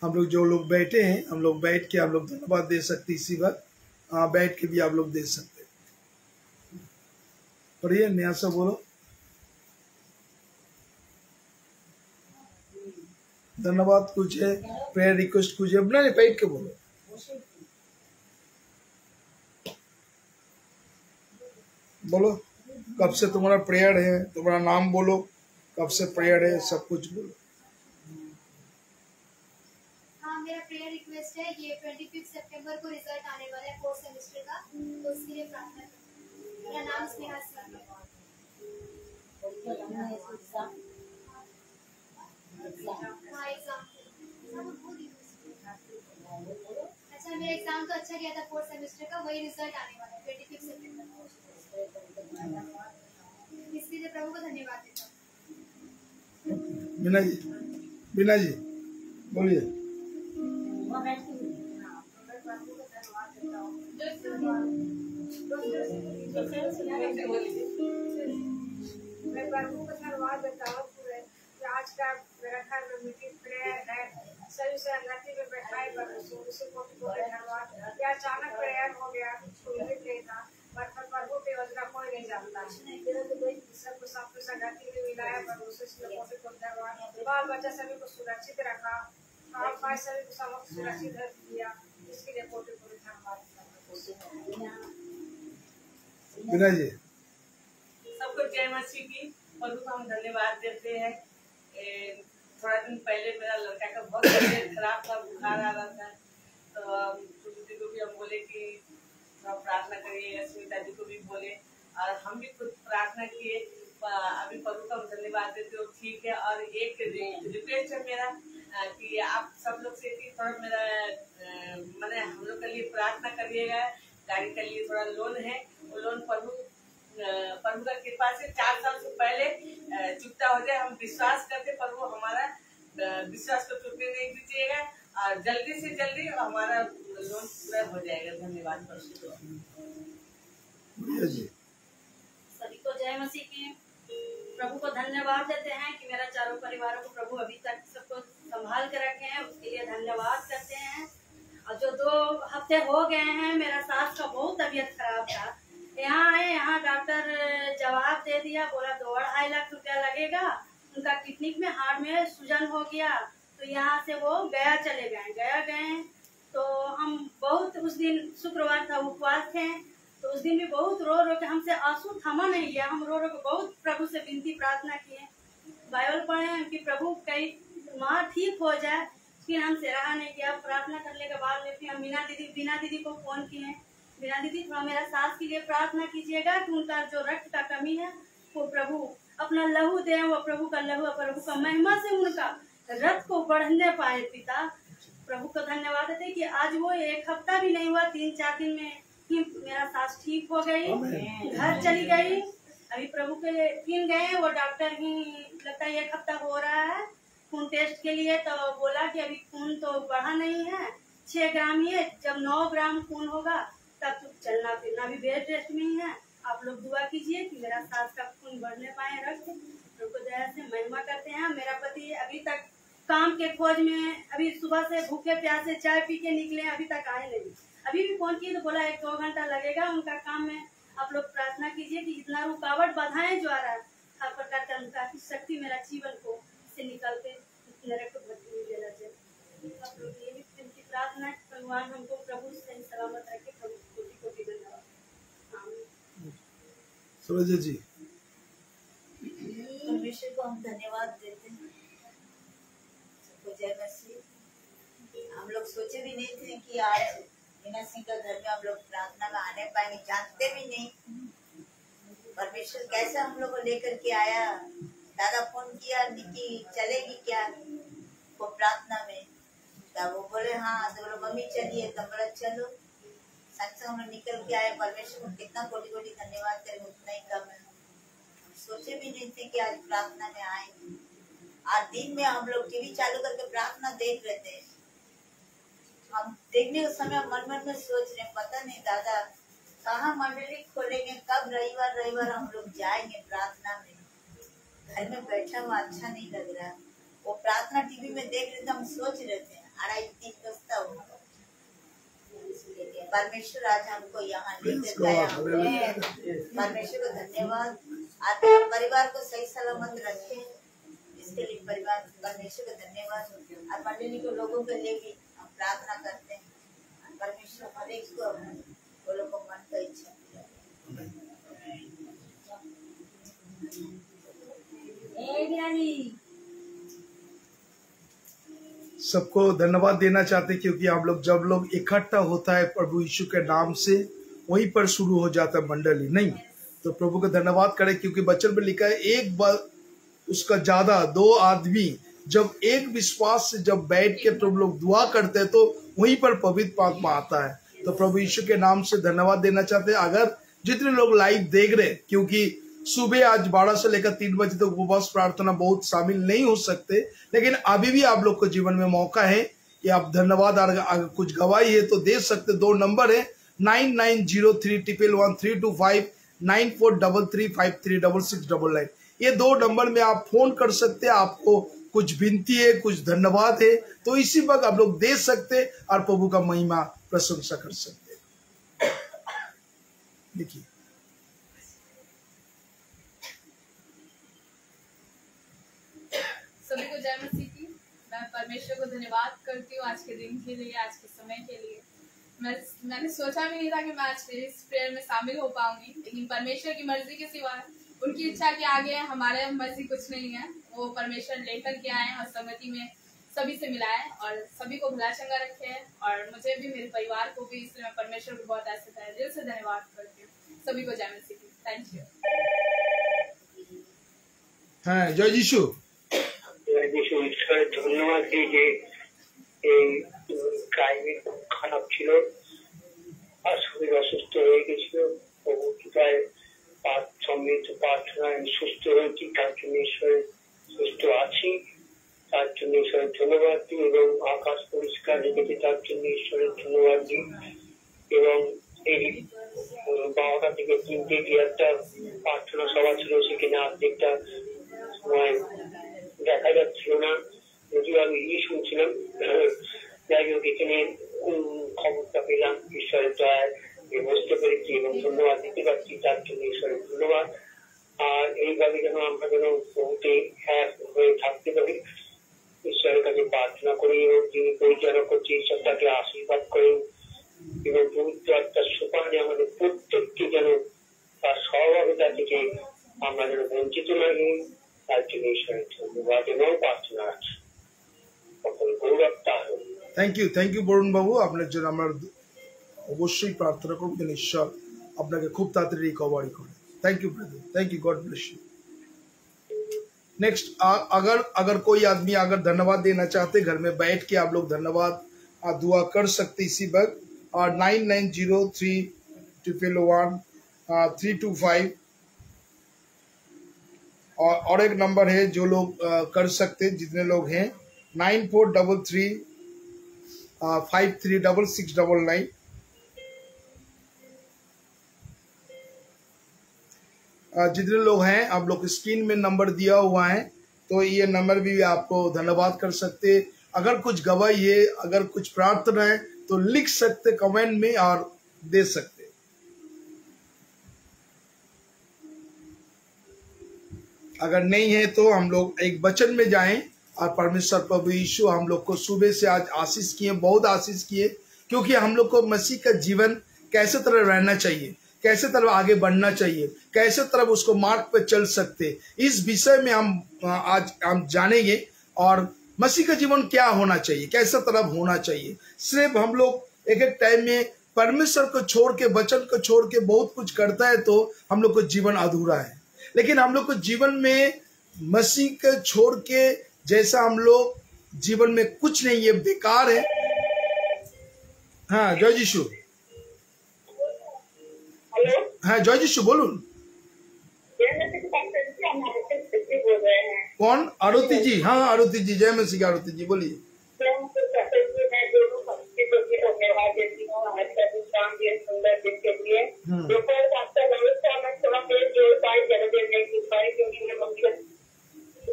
हम लोग जो लोग बैठे हैं हम लोग बैठ के हम लोग धन्यवाद दे सकते इसी वक्त बैठ के भी आप लोग दे सकते पढ़िए नया सा बोलो धन्यवाद कुछ है प्रेयर रिक्वेस्ट कुछ है नहीं बैठ के बोलो बोलो कब से तुम्हारा प्रेयर है तुम्हारा नाम बोलो कब से प्रेयर है सब कुछ बोलो प्रेयर रिक्वेस्ट है, ये 25 सितंबर को रिजल्ट आने वाला है 4th सेमेस्टर का, तो उसके लिए प्रार्थना करें। मेरा नाम स्नेहा सिंह है। हाँ, एग्जाम अच्छा, मेरा एग्जाम तो अच्छा गया था 4th सेमेस्टर का, वही रिजल्ट आने वाला है 25 सितंबर को। इसके लिए प्रभु को धन्यवाद देता हूँ। बीना जी बोलिए। मैं प्रभु को धन्यवाद देता हूँ आज का मेरा घर में मीटिंग प्रेयर है, सही से अंगति में बैठाए उसी को धन्यवाद। या अचानक प्रेयर हो गया, उम्मीद नहीं था, पर प्रभु की योजना कोई नहीं जानता। सबको सबको संगति में मिलाया, पर उसी को धन्यवाद। बाल बच्चा सभी को सुरक्षित रखा, काम काज सभी को सबको सुरक्षित रख दिया, इसके लिए कोटि कोटि धन्यवाद। बीना जी सबको जय मसीह की। प्रभु को हम धन्यवाद देते हैं। थोड़ा दिन पहले मेरा लड़का का बहुत तबीयत खराब था, बुखार आ रहा था, तो छोटी को भी हम बोले कि आप प्रार्थना करिए, स्मिता जी को भी बोले और हम भी खुद प्रार्थना किए। अभी प्रभु को हम धन्यवाद देते हो, ठीक है। और एक रिक्वेस्ट है मेरा कि आप सब लोग से कि थोड़ा मेरा मैंने हम लोग के लिए प्रार्थना करिएगा। गाड़ी के लिए थोड़ा लोन है, वो लोन प्रभु का कृपा से 4 साल से पहले चुकता हो जाए। हम विश्वास करते प्रभु हमारा विश्वास को टूटने नहीं दीजिएगा और जल्दी से जल्दी हमारा लोन पूरा हो जाएगा। धन्यवाद प्रभु। सभी को जय मसीह की। प्रभु को धन्यवाद देते हैं कि मेरा चारों परिवारों को प्रभु अभी तक सबको संभाल के रखे हैं, उसके लिए धन्यवाद करते हैं। और जो 2 हफ्ते हो गए हैं मेरा सास का बहुत तबीयत खराब था, यहाँ आए, यहाँ डॉक्टर जवाब दे दिया, बोला 2-2.5 लाख रुपया लगेगा। उनका किडनी में हार्ट में सूजन हो गया, तो यहाँ से वो गया चले गए। तो हम बहुत उस दिन शुक्रवार था, उपवास थे, तो उस दिन भी बहुत रो रो के हमसे आंसू थमा नहीं गया। हम रो रो के बहुत प्रभु से विनती प्रार्थना किए, बाइबल पढ़े कि प्रभु कई माँ ठीक हो जाए। फिर हमसे रहा नहीं किया। प्रार्थना करने के बाद में फिर हम बीना दीदी को फोन किए, बीना दीदी थोड़ा मेरा सास के लिए प्रार्थना कीजिएगा कि उनका जो रक्त का कमी है वो प्रभु अपना लहू दे, वो प्रभु का लहू, प्रभु का महिमा से उनका रक्त को बढ़ने पाए। पिता प्रभु को धन्यवाद देते कि आज वो 1 हफ्ता भी नहीं हुआ, 3-4 दिन में ही मेरा सास ठीक हो गई, घर चली गई। अभी प्रभु के फिर गए, वो डॉक्टर ही लगता है 1 हफ्ता हो रहा है खून टेस्ट के लिए, तो बोला कि अभी खून तो बढ़ा नहीं है, 6 ग्राम ही है, जब 9 ग्राम खून होगा तब तो चलना फिरना भी बेड रेस्ट में ही है। आप लोग दुआ कीजिए कि मेरा सास का खून बढ़ने पाए, रक्त उनको दया से महिमा करते हैं। मेरा पति अभी तक काम के खोज में, अभी सुबह से भूखे प्यासे चाय पी के निकले, अभी तक आए नहीं। अभी भी फोन किए तो बोला 1-2 घंटा लगेगा उनका काम में। आप लोग प्रार्थना कीजिए कि जितना रुकावट बाधाएं जो आ रहा है, हर प्रकार का उनका शक्ति मेरा जीवन को से निकलते नरक को भटकने देना चाहिए। आप लोग ये भी प्रार्थना, भगवान हमको प्रभु सही सलामत रखे। प्रभु कोटि धन्यवाद। आमीन। सूरज जी परमेश्वर को हम धन्यवाद देते हैं। सबको जय मसीह। हम लोग सोचे भी नहीं थे कि आज मीना सिंह का घर में हम लोग प्रार्थना में आने पाएंगे, जानते भी नहीं। परमेश्वर कैसे हम लोग को लेकर के आया। दादा फोन किया, निकी चलेगी क्या वो प्रार्थना में, तब वो बोले हाँ, तो बोलो मम्मी चलिए, तब बोला चलो। संग हम लोग निकल के आए। परमेश्वर को कितना कोटि कोटि धन्यवाद करें, उतना ही कम है। हम सोचे भी नहीं थे कि आज प्रार्थना में आएंगे। आज दिन में हम लोग टीवी चालू करके प्रार्थना देख रहे थे। हम देखने के समय मन में सोच रहे, पता नहीं दादा कहाँ मंडली खोलेंगे, कब रविवार हम लोग जाएंगे प्रार्थना में। घर में बैठा हुआ अच्छा नहीं लग रहा। वो प्रार्थना टीवी में देख रहे थे, हम सोच रहे थे 2:30 बजता होगा। परमेश्वर आज हमको यहाँ लेकर गया। परमेश्वर को धन्यवाद। आपके परिवार को सही सलामत रखे, इसके लिए परिवार परमेश्वर को धन्यवाद। और मंडली को लोगों के लिए भी हम प्रार्थना करते हैं। परमेश्वर हर एक को वो लोग को मन का इच्छा सबको धन्यवाद देना चाहते हैं, क्योंकि हम लोग जब लोग इकट्ठा होता है प्रभु यीशु के नाम से, वहीं पर शुरू हो जाता है मंडली, नहीं तो प्रभु का धन्यवाद करें, क्योंकि वचन में लिखा है एक बार उसका ज्यादा 2 आदमी जब एक विश्वास से जब बैठ के प्रभु लोग दुआ करते हैं तो वहीं पर पवित्र आत्मा आता है। तो प्रभु यीशु के नाम से धन्यवाद देना चाहते हैं। अगर जितने लोग लाइव देख रहे हैं, क्योंकि सुबह आज 12 से लेकर 3 बजे तक उपवास प्रार्थना बहुत शामिल नहीं हो सकते, लेकिन अभी भी आप लोग को जीवन में मौका है कि आप धन्यवाद अगर कुछ गवाही है तो दे सकते। 2 नंबर है 9903111325 9433536699। ये 2 नंबर में आप फोन कर सकते हैं। आपको कुछ विनती है, कुछ धन्यवाद है, तो इसी वक्त आप लोग दे सकते और प्रभु का महिमा प्रशंसा कर सकते। देखिए सभी को जय मसीह की। मैं परमेश्वर को धन्यवाद करती हूँ आज के दिन के लिए, आज के समय के लिए। मैंने सोचा भी नहीं था कि मैं आज इस प्रेयर में शामिल हो पाऊंगी, लेकिन परमेश्वर की मर्जी के सिवा, उनकी इच्छा के आगे हमारे मर्जी कुछ नहीं है। वो परमेश्वर लेकर के आए और संगति में सभी से मिलाए और सभी को भला चंगा रखे और मुझे भी, मेरे परिवार को भी। इसलिए मैं परमेश्वर को बहुत ऐसे दिल से धन्यवाद करती हूँ। सभी को जय मसीह की। Thank you. हाँ, जय यीशु। ঈশ্বরের ধন্যবাদ দিই যে এই ক্লাইমেট খুব খারাপ ছিল আর শরীর অসুস্থ হয়ে গেছিল, প্রভু কৃপায় সম্মিলিত প্রার্থনায় সুস্থ হয়েছি, তার জন্য ঈশ্বরের সুস্থ আছি, তার জন্য ঈশ্বরের ধন্যবাদ দিই। এবং আকাশ পরিষ্কার রেখেছি, তার জন্য ঈশ্বরের ধন্যবাদ দিই। এবং এই 12টা থেকে 3টে কি একটা প্রার্থনা সভা ছিল, সেখানে অর্ধেকটা সময় দেখা যাচ্ছিল না, যদিও আমি শুনছিলাম। যাই হোক, এখানে খবরটা পেলাম, ঈশ্বরের দয়ায় বুঝতে পেরেছি এবং ধন্যবাদ দিতে পারছি, তার জন্য ঈশ্বরের ধন্যবাদ। আর এইভাবে যেন আমরা যেন বহুতে এক হয়ে থাকতে পারি, ঈশ্বরের কাছে প্রার্থনা করি এবং যিনি পরিচালনা করছে ঈশ্বর তাকে আশীর্বাদ করেন এবং পবিত্র আত্মার সোপানে আমাদের প্রত্যেককে যেন তার সহভাগিতা থেকে আমরা যেন বঞ্চিত না হই, তার জন্য ঈশ্বরের ধন্যবাদ এবং প্রার্থনা রাখি। থ্যাংক ইউ বরুণ বাবু, আপনার জন্য আমরা অবশ্যই প্রার্থনা করব যেন ঈশ্বর আপনাকে খুব তাড়াতাড়ি রিকভারি করে। Thank you brother, thank you, God bless you. Next, अगर कोई आदमी अगर धन्यवाद देना चाहते, घर में बैठ के आप लोग धन्यवाद दुआ कर सकते इसी वक्त। और 9903111325 और एक नंबर है जो लोग कर सकते, जितने लोग हैं 9433536699। जितने लोग हैं, आप लोग स्क्रीन में नंबर दिया हुआ है, तो ये नंबर भी आपको धन्यवाद कर सकते। अगर कुछ गवाही है, अगर कुछ प्रार्थना है तो लिख सकते कमेंट में और दे सकते। अगर नहीं है तो हम लोग एक वचन में जाएं और परमेश्वर प्रभु यीशु हम लोग को सुबह से आज आशीष किए, बहुत आशीष किए, क्योंकि हम लोग को मसीह का जीवन कैसे तरह रहना चाहिए, कैसे तरह आगे बढ़ना चाहिए, कैसे तरह उसको मार्ग पे चल सकते, इस विषय में आज हम जानेंगे। और मसीह का जीवन क्या होना चाहिए, कैसे तरह होना चाहिए। सिर्फ हम लोग एक एक टाइम में परमेश्वर को छोड़ के, वचन को छोड़ के बहुत कुछ करता है तो हम लोग को जीवन अधूरा है। लेकिन हम लोग को जीवन में मसीह को छोड़ के जैसा हम लोग जीवन में कुछ नहीं, ये बेकार है। हाँ, जय यीशु। हाँ, जय यीशु, बोलून। कौन? आरती जी। हाँ, आरती जी, जय मसीह। आरती जी बोलिए। सुंदर दिन के लिए दोपहर आपका व्यवस्था में थोड़ा देर जोड़ पाई, ज्यादा देर नहीं जुड़ पाई क्योंकि मेरे मम्मी का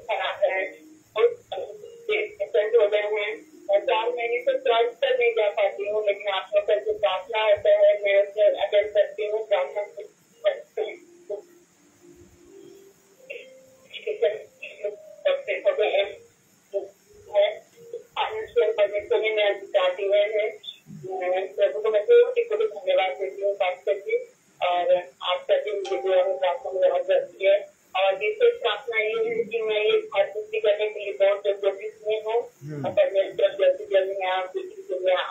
खराब है और हो गए हैं और 4 महीने से चर्च तक नहीं जा पाती हूँ। लेकिन आप लोग का जो प्रार्थना होता है मैं उससे अटेंड करती हूँ, प्रार्थना प्रभु को मैं धन्यवाद देती हूँ खास करके। और आपका दिन जो है प्रार्थना में बहुत जरूरी है और विशेष प्रार्थना ये है कि मैं ये आपूर्ति करने के लिए बहुत कोशिश में हूँ और परमेश्वर जल्दी जल्दी यहाँ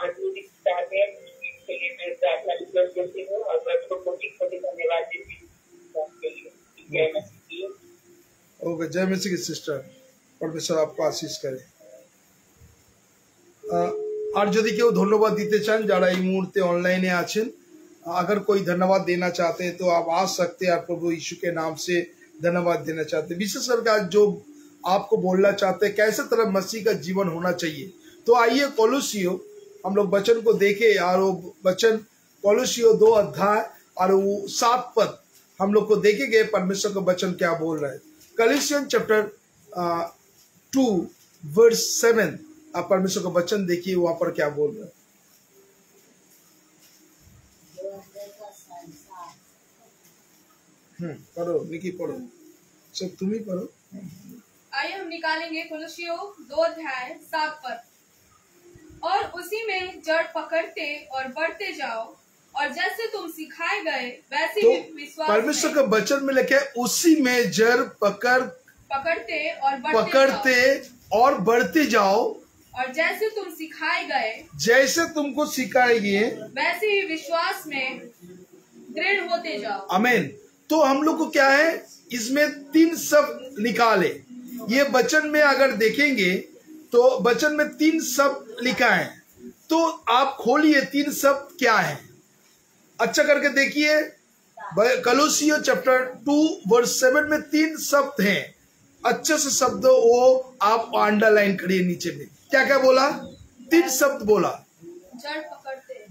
आदमी चाहते हैं इसके लिए मैं प्रार्थना रिक्वेस्ट देती हूँ और मैं उसको कोटि कोटि धन्यवाद देती हूँ। जय मसीह। ओके, जय मसीह की सिस्टर, परमेश्वर आपको आशीष करे। আর যদি কেউ ধন্যবাদ দিতে চান যারা এই মুহূর্তে অনলাইনে আছেন, अगर कोई धन्यवाद देना चाहते हैं तो आप आ सकते हैं। आप प्रभु यीशु के नाम से धन्यवाद देना चाहते हैं, विशेष करके आज जो आपको बोलना चाहते हैं कैसे तरह मसीह का जीवन होना चाहिए। तो आइए कोलोसियो हम लोग वचन को देखें और वो वचन कोलोसियो 2 अध्याय और वो 7 पद हम लोग को देखेंगे परमेश्वर का वचन क्या बोल रहा है। कॉलोसियन चैप्टर 2 वर्स 7 आप परमेश्वर का वचन देखिए वहां पर क्या बोल रहा है। पढ़ो निकी, पढ़ो सब तुम ही पढ़ो। आइए हम निकालेंगे कोलोसियों 2 अध्याय 7 पद। और उसी में जड़ पकड़ते और बढ़ते जाओ और जैसे तुम सिखाए गए वैसे तो ही विश्वास परमेश्वर का वचन में लिखा है उसी में जड़ पकड़ते और बढ़ते जाओ और जैसे तुम सिखाए गए जैसे तुमको सिखाए गए वैसे ही विश्वास में दृढ़ होते जाओ। आमीन। तो हम लोग को क्या है, इसमें 3 शब्द निकाले। ये वचन में अगर देखेंगे तो वचन में 3 शब्द लिखा है, तो आप खोलिए 3 शब्द क्या है, अच्छा करके देखिए। कोलोसियों चैप्टर 2 वर्स 7 में 3 शब्द हैं, अच्छे से शब्द वो आप अंडरलाइन करिए नीचे में। क्या क्या बोला? 3 शब्द बोला।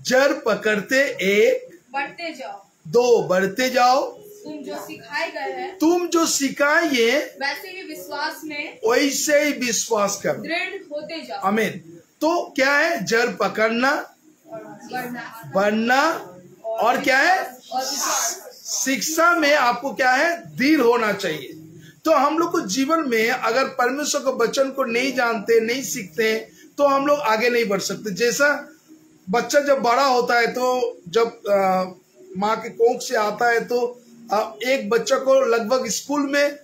जड़ पकड़ते 1, बढ़ते जाओ 2 बढ़ते जाओ, तुम जो सिखाए गए हैं तुम जो सिखाए वैसे ही विश्वास में वैसे ही विश्वास कर दृढ़ होते जाओ। आमीन। तो क्या है? जड़ पकड़ना, बढ़ना और क्या है? शिक्षा में आपको क्या है? दृढ़ होना चाहिए। तो हम लोग को जीवन में अगर परमेश्वर के वचन को नहीं जानते, नहीं सीखते, तो हम लोग आगे नहीं बढ़ सकते। जैसा बच्चा जब बड़ा होता है तो जब माँ के कोख से आता है तो एक बच्चा को लगभग स्कूल में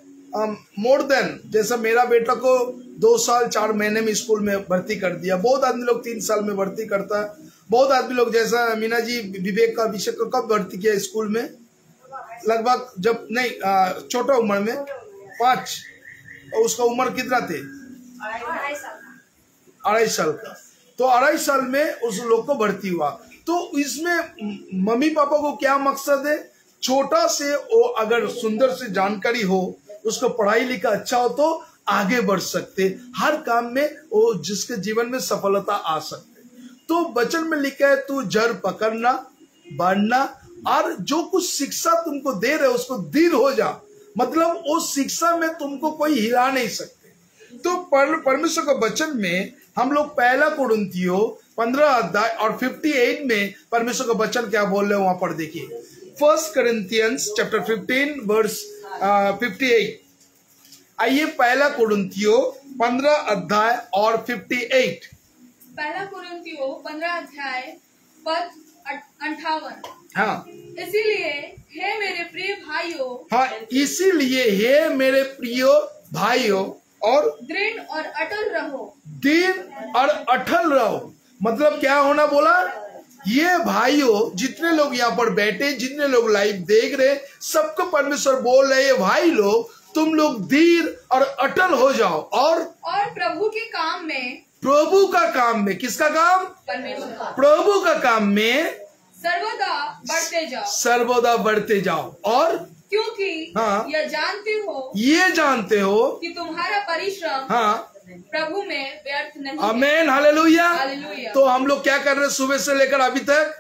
मोर देन, जैसा मेरा बेटा को 2 साल 4 महीने में स्कूल में भर्ती कर दिया। बहुत आदमी लोग 3 साल में भर्ती करता है। बहुत आदमी लोग जैसा मीना जी विवेक का अभिषेक को कब भर्ती किया स्कूल में? लगभग जब नहीं छोटा उम्र में 5, और उसका उम्र कितना थे? 2.5 साल का। तो 2.5 साल में उस लोग को भर्ती हुआ। तो इसमें मम्मी पापा को क्या मकसद है? छोटा से वो अगर सुंदर से जानकारी हो, उसको पढ़ाई लिखा अच्छा हो तो आगे बढ़ सकते, हर काम में वो जिसके जीवन में सफलता आ सकते। तो वचन में लिखा है तू जड़ पकड़ना, बढ़ना और जो कुछ शिक्षा तुमको दे रहे उसको दृढ़ हो जा, मतलब वो शिक्षा में तुमको कोई हिला नहीं सकते। तो परमेश्वर के वचन में हम लोग 1 कुरिन्थियों 15 अध्याय और 58 में परमेश्वर का वचन क्या बोल रहे हैं वहां पर देखिए। 1 Corinthians चैप्टर 15 वर्स 58। आइए 1 कुरिन्थियों 15 अध्याय और 58। 1 कुरिन्थियों 15 अध्याय पद 58। हाँ, इसीलिए हे मेरे प्रिय भाइयों, हाँ इसीलिए हे मेरे प्रिय भाइयों और दृढ़ और अटल रहो। दृढ़ और अटल रहो मतलब क्या होना बोला? ये भाइयों जितने लोग यहाँ पर बैठे, जितने लोग लाइव देख रहे, सबको परमेश्वर बोल रहे हैं भाई लोग तुम लोग दृढ़ और अटल हो जाओ और प्रभु के काम में, प्रभु का काम में, किसका काम? परमेश्वर का, प्रभु का काम में सर्वदा बढ़ते जाओ, सर्वदा बढ़ते जाओ। और क्योंकि हाँ, ये जानते हो कि तुम्हारा परिश्रम हाँ प्रभु में व्यर्थ नहीं। आमेन, हालेलुया। हालेलुया। तो हम लोग क्या कर रहे हैं? सुबह से लेकर अभी तक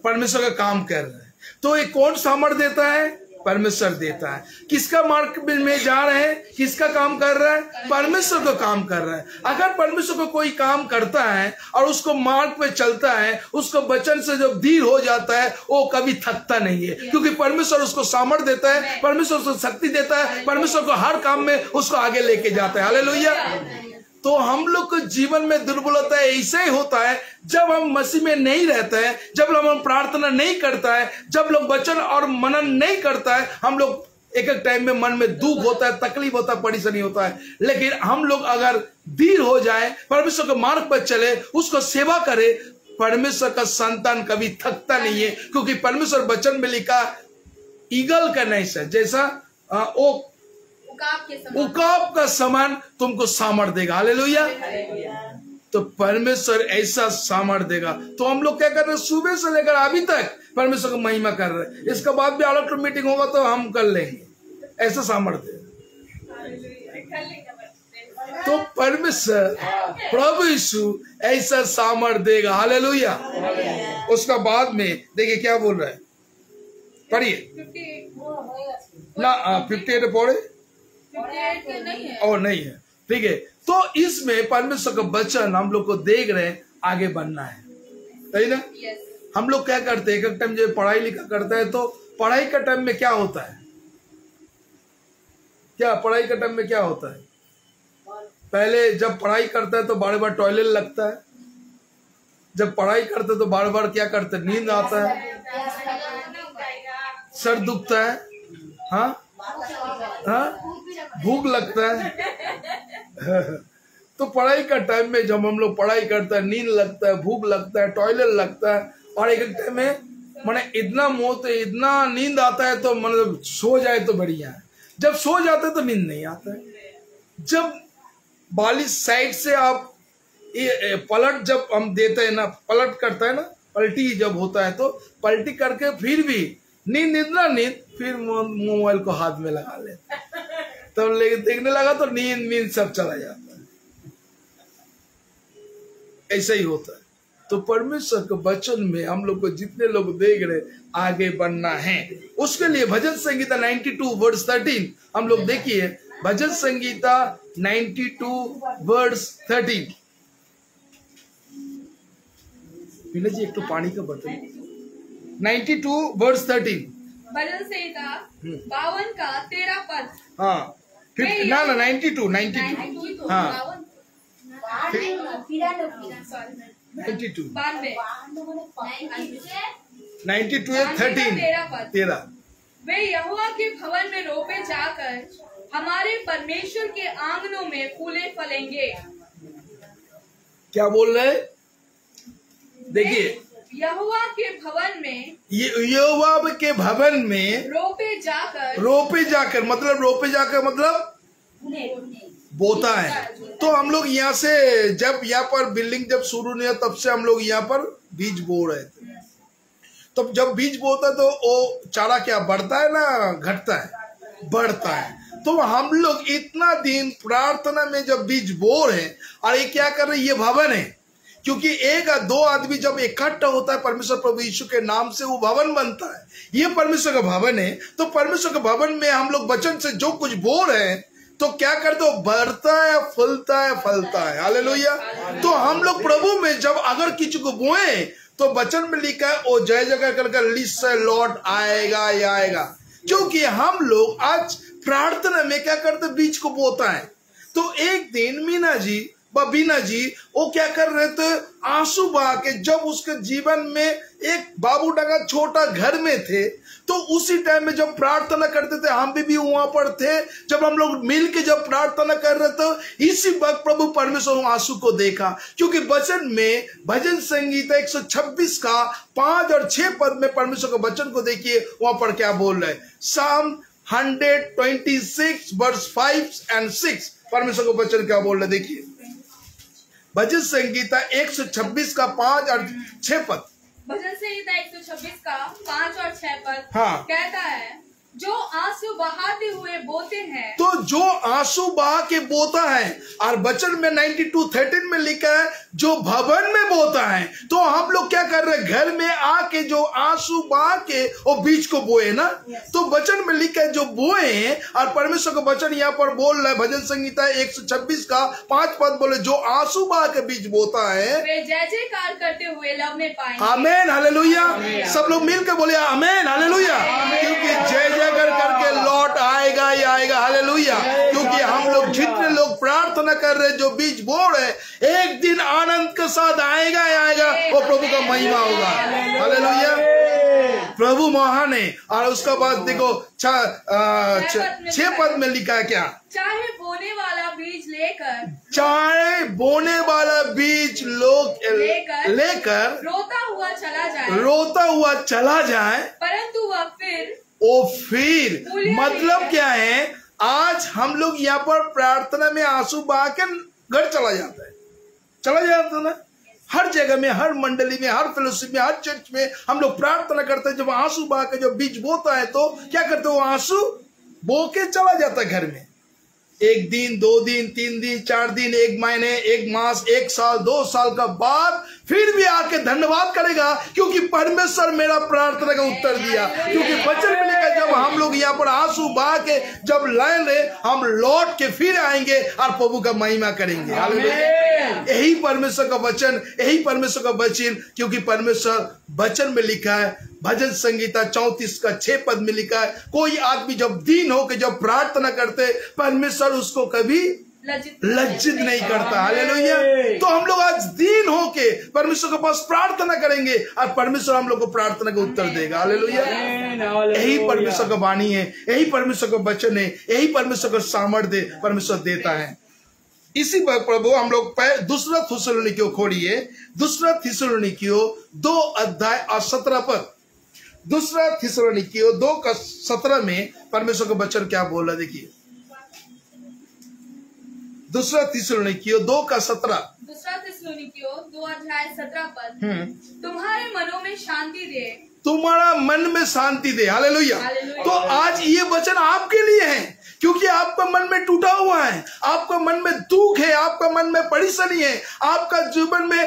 परमेश्वर का काम कर रहे हैं। तो ये कौन सामर्थ देता है? परमेश्वर देता है। किसका मार्ग में जा रहे हैं? किसका काम कर रहा है? परमेश्वर का काम कर रहा है। अगर परमेश्वर को कोई काम करता है और उसको मार्ग पे चलता है, उसको वचन से जब दृढ़ हो जाता है, वो कभी थकता नहीं है, क्योंकि परमेश्वर उसको सामर्थ देता है, परमेश्वर उसको शक्ति देता है, परमेश्वर को हर काम में उसको आगे लेके जाता है। हालेलुया। तो हम लोग को जीवन में दुर्बलता ऐसे ही होता है जब हम मसीह में नहीं रहते हैं, जब हम प्रार्थना नहीं करता है, जब लोग वचन और मनन नहीं करता है, हम लोग एक एक टाइम में मन में दुख होता है, तकलीफ होता है, परेशानी होता है, लेकिन हम लोग अगर धीर हो जाए, परमेश्वर के मार्ग पर चले, उसको सेवा करे, परमेश्वर का संतान कभी थकता नहीं है, क्योंकि परमेश्वर वचन में लिखा ईगल का नहीं है, जैसा उकाब का समान तुमको सामर्थ देगा। हालेलुया। तो परमेश्वर ऐसा सामर्थ देगा। तो हम लोग क्या कर रहे हैं, सुबह से लेकर अभी तक परमेश्वर को महिमा कर रहे हैं। इसके बाद भी अलग मीटिंग होगा तो हम कर लेंगे, ऐसा सामर्थ है। तो परमेश्वर प्रभु यीशु ऐसा सामर्थ देगा। हालेलुया। उसका बाद में देखिए क्या बोल रहा है, पढ़िए ना। 58 पढ़े और नहीं है, ठीक है। तो इसमें परमेश्वर का वचन हम लोग को देख रहे हैं, आगे बढ़ना है, सही ना। हम लोग क्या करते हैं, एक टाइम जब पढ़ाई लिखा करता है तो पढ़ाई का टाइम में क्या होता है, क्या पढ़ाई का टाइम में क्या होता है, पहले जब पढ़ाई करता है तो बार बार टॉयलेट लगता है, जब पढ़ाई करते तो बार बार क्या करते, नींद आता है, सर दुखता है, हाँ हाँ, भूख लगता है। तो पढ़ाई का टाइम में जब हम लोग पढ़ाई करते हैं, नींद लगता है, भूख लगता है, टॉयलेट लगता है, और एक टाइम में मैंने इतना मोह, इतना नींद आता है तो मतलब सो जाए तो बढ़िया है। जब सो जाते तो नींद नहीं आता है। जब बालिश साइड से आप पलट जब हम देते हैं ना, पलट करता है ना, पलटी जब होता है तो पलटी करके फिर भी नींद, इतना नींद, फिर मोबाइल को हाथ में लगा ले, तब लेके देखने लगा तो नींद सब चला जाता है। ऐसा ही होता है। तो परमेश्वर के वचन में हम लोग को जितने लोग देख रहे, आगे बढ़ना है। उसके लिए भजन संगीता 92 वर्स 13 हम लोग देखिए, भजन संगीता 92 वर्स 13। विनय जी एक तो पानी का बर्तन। 92 वर्स 13 भजन संहिता 52 का 13 पद। हाँ ना 92 हाँ 92 13। वे यहोवा के भवन में रोपे जाकर हमारे परमेश्वर के आंगनों में फूले फलेंगे। क्या बोल रहे, देखिए, यहोवा के भवन में, यहोवा के भवन में रोपे जाकर मतलब रोपे जाकर मतलब बोता है। तो हम लोग यहाँ से जब यहाँ पर बिल्डिंग जब शुरू नहीं है तब से हम लोग यहाँ पर बीज बो रहे थे। तो जब बीज बोता है तो वो चारा क्या बढ़ता है ना घटता है, बढ़ता है। तो हम लोग इतना दिन प्रार्थना में जब बीज बो रहे हैं, और ये क्या कर रहे हैं, ये भवन है, क्योंकि एक या दो आदमी जब इकट्ठा होता है परमेश्वर प्रभु यीशु के नाम से, वो भवन बनता है। ये परमेश्वर का भवन है। तो परमेश्वर के भवन में हम लोग वचन से जो कुछ बो रहे हैं तो क्या करते हो, बढ़ता है, फलता है, फलता है। हालेलुया। तो हम लोग प्रभु में जब अगर किसी को बोए तो वचन में लिखा है वो जय जगह करके लिस्ट से लौट आएगा ही आएगा। क्योंकि हम लोग आज प्रार्थना में क्या करते, बीज को बोता है। तो एक दिन बीना जी वो क्या कर रहे थे, आंसू बहा के, जब उसके जीवन में एक बाबू डगा छोटा घर में थे, तो उसी टाइम में जब प्रार्थना करते थे, हम भी वहां पर थे, जब हम लोग मिल के जब प्रार्थना कर रहे थे, इसी वक्त प्रभु परमेश्वर आंसू को देखा। क्योंकि वचन में भजन संगीता 126 का 5 और 6 पद में परमेश्वर के वचन को देखिए, वहां पर क्या बोल रहे हैं। Psalm 126 वर्स 5 और 6 परमेश्वर का वचन क्या बोल रहे, देखिए। भजन संगीता 126 का 5 और 6 पद। भजन संहिता 126 का 5 और 6 पद हाँ। कहता है, जो आंसू बहाते हुए बोते हैं, तो जो आंसू बहा के बोता है, और वचन में 92:13 में लिखा है जो भवन में बोता है। तो हम लोग क्या कर रहे हैं, घर में आके जो आंसू बहा के वो बीज को बोए ना। तो वचन में लिखा है जो बोए हैं, और परमेश्वर का वचन यहाँ पर बोल रहा है, भजन संगीता 126 का 5 पद बोले, जो आंसू बहा के बीज बोता है वे जय जयकार करते हुए लवने पाएंगे। आमेन, हालेलुया। सब लोग मिलकर बोले आमेन, हालेलुया। क्योंकि जय करके लौट आएगा ही आएगा। हालेलुया। क्योंकि हम लोग जितने लोग प्रार्थना कर रहे हैं, जो बीज बो रहे, एक दिन आनंद के साथ आएगा ही आएगा, वो प्रभु का महिमा होगा। हालेलुया। प्रभु महान है। और उसका बाद देखो 6 पद में लिखा है क्या, चाहे बोने वाला बीज लेकर लेकर रोता हुआ चला जाए, परंतु वह फिर मतलब क्या है, आज हम लोग यहाँ पर प्रार्थना में आंसू बहा के घर चला जाता है ना। हर जगह में, हर मंडली में, हर फेलोशिप में, हर चर्च में हम लोग प्रार्थना करते हैं। जब आंसू बहा के जब बीज बोता है तो क्या करते हो, आंसू बो के चला जाता है घर में। 1 दिन, 2 दिन, 3 दिन, 4 दिन, 1 महीने, 1 मास, 1 साल, 2 साल का बाद फिर भी आके धन्यवाद करेगा, क्योंकि परमेश्वर मेरा प्रार्थना का उत्तर दिया। क्योंकि वचन में लिखा, जब हम लोग यहाँ पर आंसू बहा के जब लाएंगे, हम लौट के फिर आएंगे और प्रभु का महिमा करेंगे। यही परमेश्वर का वचन, यही परमेश्वर का वचन, क्योंकि परमेश्वर वचन में लिखा है, भजन संगीता 34 का 6 पद में लिखा है, कोई आदमी जब दीन होकर जब प्रार्थना करते, परमेश्वर उसको कभी लज्जित नहीं करता। हालेलुया। तो हम लोग आज दीन होके परमेश्वर के पास प्रार्थना करेंगे और परमेश्वर हम लोग को प्रार्थना का उत्तर देगा। हालेलुया। यही परमेश्वर का वाणी है, यही परमेश्वर का वचन है, यही परमेश्वर का सामर्थ्य परमेश्वर देता है। इसी पर प्रभु हम लोग 2 थिस्सलुनीकियों खोलिए, 2 थिस्सलुनीकियों 2 अध्याय और 17 पद। 2 थिस्सलुनीकियों 2 का 17 में परमेश्वर का वचन क्या बोल रहा है, देखिए। 2 थिस्सलुनीकियों 2 का 17। 2 थिस्सलुनीकियों 2 अध्याय 17 पद। तुम्हारे मनों में शांति दे, तुम्हारा मन में शांति दे। हालेलुया। तो आज ये वचन आपके लिए है, क्योंकि आपका मन में टूटा हुआ है, आपका मन में दुख है, आपका मन में परेशानी है, आपका जीवन में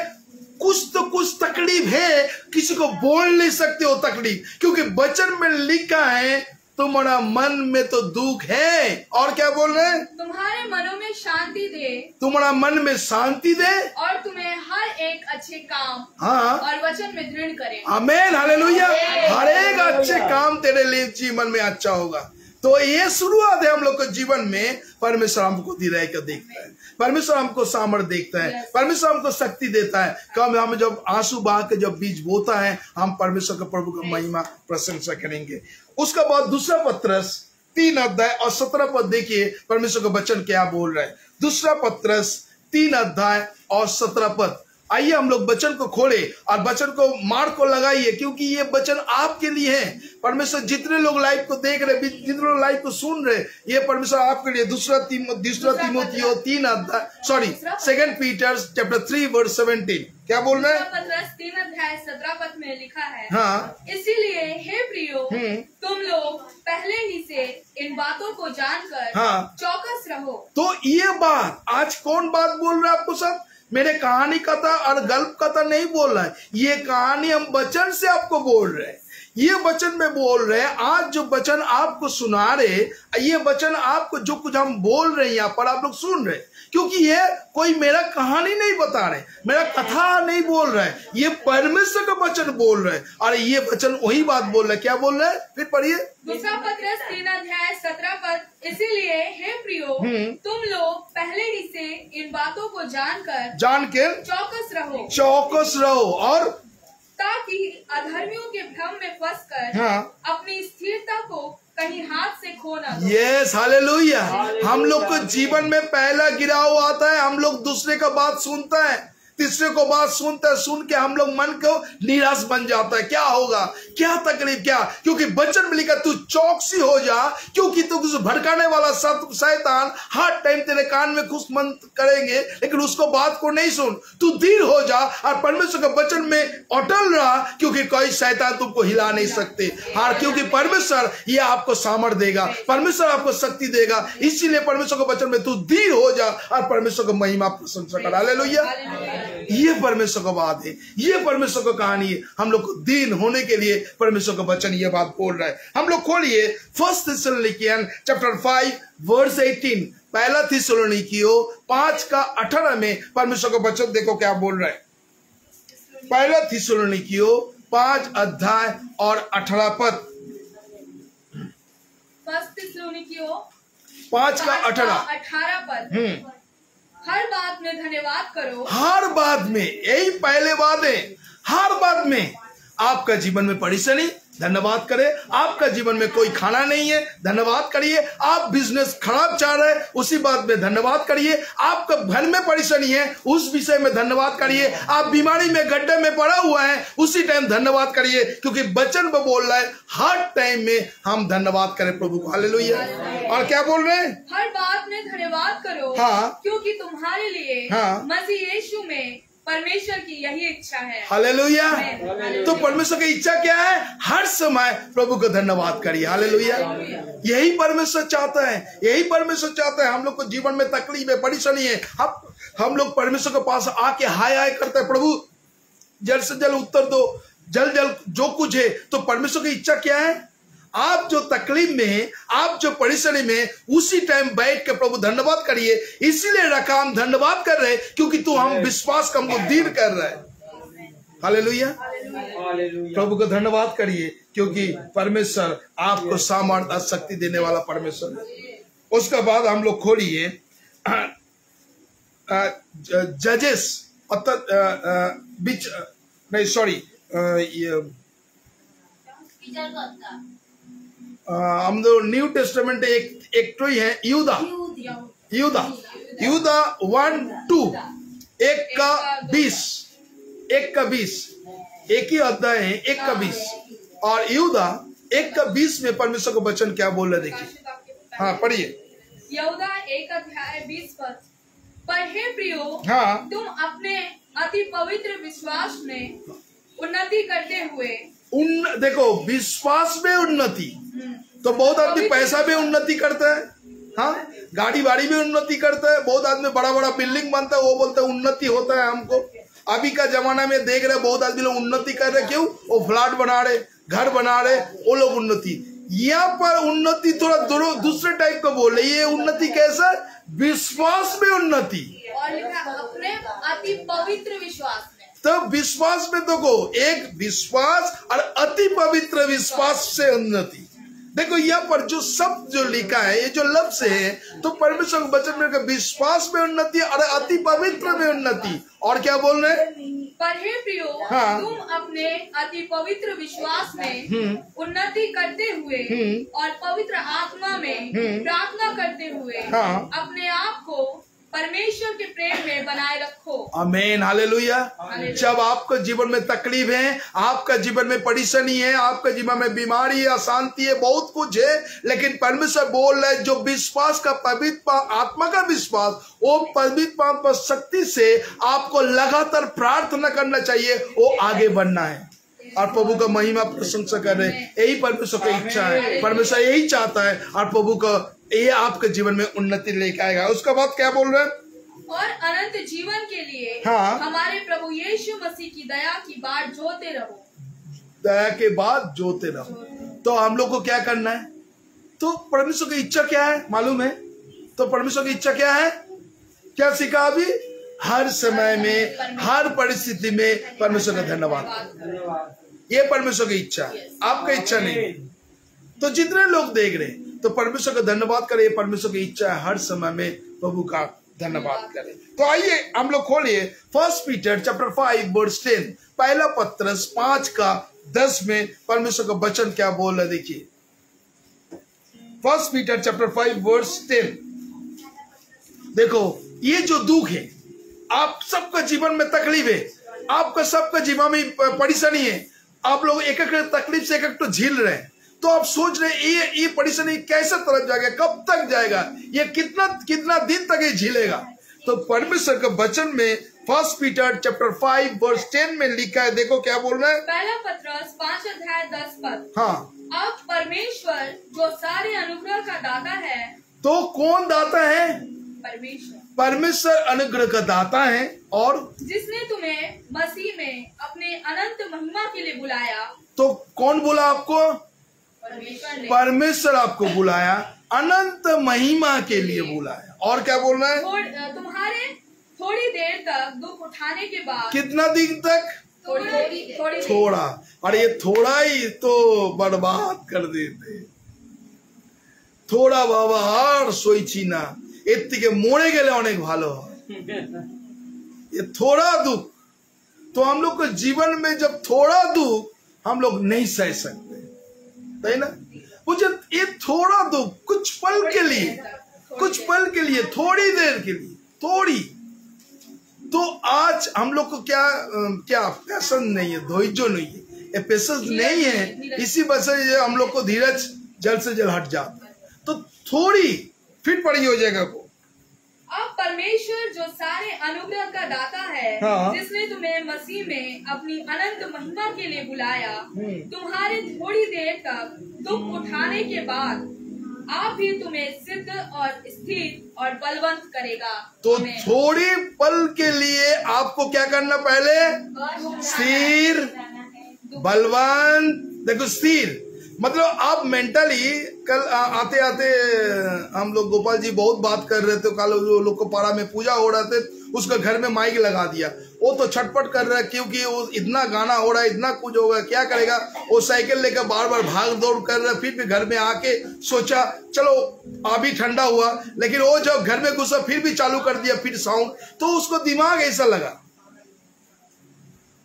कुछ तो कुछ तकलीफ है, किसी को बोल नहीं सकते हो तकलीफ, क्योंकि वचन में लिखा है तुम्हारा मन में तो दुख है। और क्या बोल रहे हैं, तुम्हारे मनों में शांति दे, तुम्हारा मन में शांति दे, और तुम्हें हर एक अच्छे काम और वचन में दृढ़ करे। आमीन। हालेलुया। हर एक अच्छे काम तेरे लिए जीवन में अच्छा होगा। तो ये शुरुआत है हम लोग के जीवन में। परमेश्वर हमको धीरे कर देखता है, परमेश्वर हमको सामर्थ्य देखता है, परमेश्वर हमको शक्ति देता है। कम हम जब आंसू बहा के जब बीज बोता है, हम परमेश्वर का प्रभु का महिमा प्रशंसा करेंगे। उसका बाद 2 पत्रस 3 अध्याय और 17 पद देखिए, परमेश्वर का वचन क्या बोल रहा है। 2 पत्रस 3 अध्याय और 17 पद। आइए हम लोग वचन को खोले और वचन को मार्क को लगाइए, क्योंकि ये वचन आपके लिए है। परमेश्वर जितने लोग लाइव को देख रहे, जितने लोग लाइव को सुन रहे, ये परमेश्वर आपके लिए। 2 तीमुथियों 3 अध्याय 2 पीटर चैप्टर 3 वर्स 17 क्या बोल रहे हैं। 3 अध्याय 17 पद में लिखा है, हाँ, इसीलिए हे प्रियो, तुम लोग पहले ही से इन बातों को जानकर चौकस रहो। तो ये बात आज कौन बात बोल रहा है आपको सब? मेरे कहानी कथा और गल्प कथा नहीं बोल रहा है, ये कहानी हम वचन से आपको बोल रहे हैं। ये वचन में बोल रहे हैं। आज जो वचन आपको सुना रहे, ये वचन आपको जो कुछ हम बोल रहे हैं यहाँ पर आप लोग सुन रहे, क्योंकि ये कोई मेरा कहानी नहीं बता रहे, मेरा कथा नहीं बोल रहा है, ये परमेश्वर का वचन बोल रहे हैं। और ये वचन वही बात बोल रहा है। क्या बोल रहा है, फिर पढ़िए। 2 पत्रस 3 अध्याय 17 पद, इसीलिए हे प्रियो, तुम लोग पहले ही से इन बातों को जानकर चौकस रहो, और ताकि अधर्मियों के भ्रम में फंसकर अपनी स्थिरता को कहीं हाथ से खो ना दो। Yes, hallelujah. हम लोग को जीवन में पहला गिराव आता है, हम लोग दूसरे का बात सुनता है, तीसरे को बात सुनते सुन के हम लोग मन को निराश बन जाता है। क्या होगा, क्या तकलीफ, क्या? क्योंकि वचन में लिखा तू चौकसी हो जा, क्योंकि तू कुछ भड़काने वाला शैतान हर टाइम तेरे कान में खुश मन करेंगे, लेकिन उसको बात को नहीं सुन। तू धीर हो जा और परमेश्वर के वचन में अटल रहा, क्योंकि कोई शैतान तुमको हिला नहीं सकते। हाँ, क्योंकि परमेश्वर ये आपको सामर्थ्य देगा, परमेश्वर आपको शक्ति देगा। इसीलिए परमेश्वर के वचन में तू धीर हो जा और परमेश्वर को महिमा प्रशंसा कर। हालेलुया। ये परमेश्वर का बात है, ये परमेश्वर का कहानी है। हम लोग को दीन होने के लिए परमेश्वर का वचन ये बात बोल रहा है। हम लोग खोलिए 1 थिस्सलुनीकियन चैप्टर 5 वर्स 18। 1 थिस्सलुनीकियों 5 का 18 में परमेश्वर का वचन देखो क्या बोल रहा है। 1 थिस्सलुनीकियों 5 अध्याय और 18 पद। 1 थिस्सलुनीकियों 5 का 18 पद। हर बात में धन्यवाद करो। हर बात में, यही पहले बात है। हर बात में आपका जीवन में परेशानी, धन्यवाद करें। आपका जीवन में कोई खाना नहीं है, धन्यवाद करिए। आप बिजनेस खराब चाह रहे हैं, उसी बात में धन्यवाद करिए। आपका घर में परेशानी है, उस विषय में धन्यवाद करिए। आप बीमारी में गड्ढे में पड़ा हुआ है, उसी टाइम धन्यवाद करिए, क्योंकि वचन में बोल रहा है हर टाइम में हम धन्यवाद करें प्रभु को। हालेलुया। और क्या बोल रहे हैं? हर बात में धन्यवाद करो, हाँ। क्योंकि तुम्हारे लिए हाँ। मसीह यीशु में परमेश्वर की यही इच्छा है। हालेलुया। तो परमेश्वर की इच्छा क्या है? हर समय प्रभु को धन्यवाद करिए। हालेलुया। यही परमेश्वर चाहता है, यही परमेश्वर चाहता है। हम लोग को जीवन में तकलीफ है, परेशानी है, हम लोग परमेश्वर के पास आके हाय हाय करते हैं, प्रभु जल्द से जल्द उत्तर दो, जल्द जल्द जो कुछ है। तो परमेश्वर की इच्छा क्या है? आप जो तकलीफ में हैं, आप जो परेशानी में हैं, उसी टाइम बैठ के प्रभु धन्यवाद करिए। इसीलिए रखा हम धन्यवाद कर रहे हैं, क्योंकि तू हम विश्वास का हमको दृढ़ कर रहा है। हालेलुया। प्रभु को धन्यवाद करिए, क्योंकि परमेश्वर आपको सामर्थ्य शक्ति देने वाला परमेश्वर है। उसके बाद हम लोग खोलिए जजेस नहीं सॉरी हम लोग न्यू टेस्टामेंट एक तो ही है यूदा 1:2 1:20 एक ही अध्याय है 1:20 और यूदा 1:20 में परमेश्वर का वचन क्या बोल रहे देखिए। हाँ पढ़िए। यहूदा 1:20 पर हे प्रियो, हाँ। तुम अपने अति पवित्र विश्वास में उन्नति करते हुए देखो विश्वास में उन्नति तो बहुत आदमी पैसा में उन्नति करता है, हाँ, गाड़ी वाड़ी में उन्नति करता है। बहुत आदमी बड़ा बड़ा बिल्डिंग बनता है, वो बोलता है उन्नति होता है हमको। अभी का जमाना में देख रहे बहुत आदमी लोग उन्नति कर रहे, क्यों? वो फ्लैट बना रहे, घर बना रहे, वो लोग उन्नति। यहाँ पर उन्नति थोड़ा दूसरे टाइप का बोल रहे। ये उन्नति कैसा? विश्वास में उन्नति, और लिखा अपने अति पवित्र विश्वास में। तो विश्वास में देखो एक विश्वास और अति पवित्र विश्वास से उन्नति। देखो यहाँ पर जो शब्द जो लिखा है, ये जो लफ्ज है, तो परमेश्वर के वचन में विश्वास में उन्नति और अति पवित्र में उन्नति। और क्या बोल रहे हैं? पर हे प्रियो, हाँ। तुम अपने अति पवित्र विश्वास में उन्नति करते हुए और पवित्र आत्मा में प्रार्थना करते हुए हाँ। अपने आप को परमेश्वर के प्रेम में बनाए रखो। आमीन। हालेलुया। जब आपको जीवन में तकलीफ है, आपका जीवन में परेशानी है, आपका जीवन में बीमारी है, अशांति है, बहुत कुछ है, लेकिन परमेश्वर बोल रहे जो विश्वास का पवित्र आत्मा का विश्वास, वो पवित्र आत्मा शक्ति से आपको लगातार प्रार्थना करना चाहिए, वो आगे बढ़ना है और प्रभु का महिमा प्रशंसा कर रहे। यही परमेश्वर की इच्छा है, परमेश्वर यही चाहता है और प्रभु का ये आपके जीवन में उन्नति लेकर आएगा। उसके बाद क्या बोल रहे हैं? और अनंत जीवन के लिए हाँ। हमारे प्रभु यीशु मसीह की दया की बाट जोते रहो। दया के बाद जोते रहो। तो हम लोग को क्या करना है? तो परमेश्वर की इच्छा क्या है मालूम है? तो परमेश्वर की इच्छा क्या है? क्या सीखा अभी? हर समय में, हर परिस्थिति में परमेश्वर का धन्यवाद। ये परमेश्वर की इच्छा है, आपका इच्छा नहीं। तो जितने लोग देख रहे हैं तो परमेश्वर का धन्यवाद करें। परमेश्वर की इच्छा है हर समय में प्रभु का धन्यवाद करें। तो आइए हम लोग खोलिए 1 पीटर चैप्टर 5:10। पहला पत्रस 5:10 में परमेश्वर का वचन क्या बोल रहा है देखिए। 1 पीटर चैप्टर 5:10। देखो ये जो दुख है, आप सबका जीवन में तकलीफ है, आपका सबका जीवन में परेशानी है, आप लोग एक एक तकलीफ से एक एक तो झील रहे हैं। तो आप सोच रहे ये परेशानी कैसे तरफ जाएगा, कब तक जाएगा, ये कितना दिन तक ये झीलेगा। तो परमेश्वर के वचन में 1 पीटर चैप्टर 5:10 में लिखा है, देखो क्या बोल रहा है। पहला पत्रस 5:10। हाँ। अब परमेश्वर जो सारे अनुग्रह का दाता है। तो कौन दाता है? परमेश्वर अनुग्रह का दाता है। और जिसने तुम्हें मसीह में अपने अनंत महिमा के लिए बुलाया। तो कौन बोला आपको? परमेश्वर आपको बुलाया, अनंत महिमा के लिए बुलाया। और क्या बोल रहा है? तुम्हारे थोड़ी देर तक दुख उठाने के बाद। कितना दिन तक? थोड़ा। और ये थोड़ा ही तो बर्बाद कर देते। थोड़ा बाबा और सोची ना इतने मोड़े गए अनेक भालो। ये थोड़ा दुख तो हम लोग को जीवन में जब थोड़ा दुख हम लोग नहीं सह सकते। है ना। मुझे ये थोड़ा दो, कुछ पल के लिए, कुछ पल के लिए, थोड़ी देर के लिए, थोड़ी। तो आज हम लोग को क्या पैशन नहीं है, धैर्य नहीं है, ये पेशेंस नहीं है, इसी वजह से हम लोग को धीरज जल्द से जल्द हट जाता है। तो थोड़ी फिर पड़ी हो जाएगा को। अब परमेश्वर जो सारे अनुग्रह का दाता है, हाँ। जिसने तुम्हें मसीह में अपनी अनंत महिमा के लिए बुलाया, तुम्हारे थोड़ी देर तक दुख उठाने के बाद आप भी तुम्हें सिद्ध और स्थिर और बलवंत करेगा। तो आमीन। थोड़ी पल के लिए आपको क्या करना, पहले स्थिर बलवंत। देखो स्थिर मतलब आप मेंटली, कल आते आते हम लोग गोपाल जी बहुत बात कर रहे थे, कल लोग को पारा में पूजा हो रहा थे, उसका घर में माइक लगा दिया, वो तो छटपट कर रहा है क्योंकि वो इतना गाना हो रहा है, इतना कुछ होगा, क्या करेगा। वो साइकिल लेकर बार बार भाग दौड़ कर रहा है। फिर भी घर में आके सोचा चलो अभी ठंडा हुआ, लेकिन वो जब घर में घुसा फिर भी चालू कर दिया फिर साउंड, तो उसको दिमाग ऐसा लगा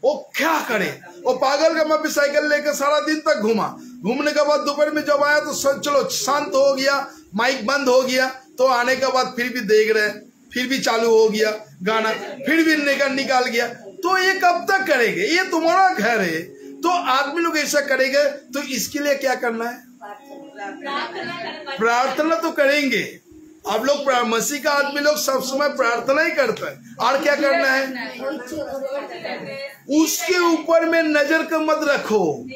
वो क्या करे। वो पागल का मैं साइकिल लेकर सारा दिन तक घूमा, घूमने के बाद दोपहर में जब आया तो चलो शांत हो गया, माइक बंद हो गया। तो आने के बाद फिर भी देख रहे, फिर भी चालू हो गया गाना, फिर भी निकाल गया। तो ये कब तक करेंगे, ये तुम्हारा घर है। तो आदमी लोग ऐसा करेंगे, तो इसके लिए क्या करना है, प्रार्थना तो करेंगे। आप लोग मसीह का आदमी लोग सब समय प्रार्थना ही करता है, और क्या करना है, उसके ऊपर में नजर का मत रखो,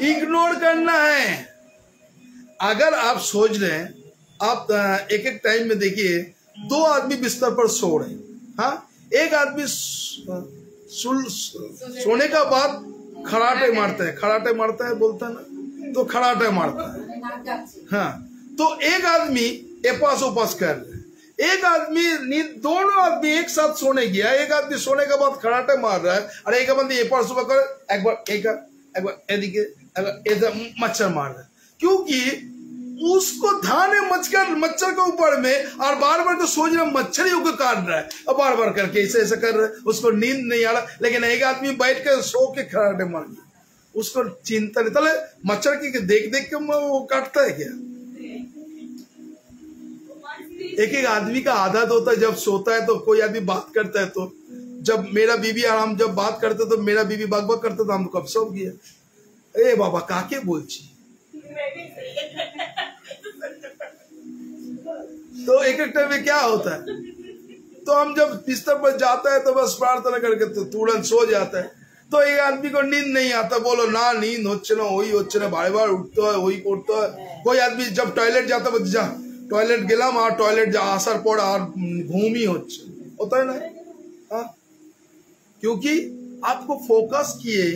इग्नोर करना है। अगर आप सोच रहे हैं, आप एक एक टाइम में देखिए, दो आदमी बिस्तर पर सो रहे हैं, हाँ, एक आदमी सोने का बाद खराटे मारता है बोलता ना, तो खराटे मारता है, हाँ। तो एक आदमी एपास ओपास कर रहे, एक आदमी नींद, दोनों आदमी एक साथ सोने गया, एक आदमी सोने के बाद खराटे मार रहा है, और एक आदमी एपास ओपास कर, एक बार मच्छर मार रहा है, क्योंकि उसको ध्यान है मच्छर के ऊपर में, और बार बार तो सोच रहा मच्छर ही को काट रहा है, और बार बार करके ऐसे कर रहा है, उसको नींद नहीं आ रहा। लेकिन एक आदमी बैठ कर सो के खराटे मार गया, उसको चिंता नहीं, तले मच्छर की देख देख के वो काटता है क्या। एक एक आदमी का आदत होता है, जब सोता है तो कोई आदमी बात करता है, तो जब मेरा बीबी और हम जब बात करते तो मेरा बीबी बक बक करता, तो हम कब सो गया, ए बाबा काके बोलची। तो एक एक टाइम में क्या होता है, तो हम जब बिस्तर पर जाता है तो बस प्रार्थना करके तो तुरंत सो जाता है। तो एक आदमी को नींद नहीं आता, बोलो ना नींद होच्छे ना, वही होच्छे ना, बार बार उठता है, वही करता है। कोई आदमी जब टॉयलेट जाता है, जा टॉयलेट गेलाम और टॉयलेट जा आसार पड़ और घूमी होता है ना, हाँ? क्योंकि आपको फोकस किए,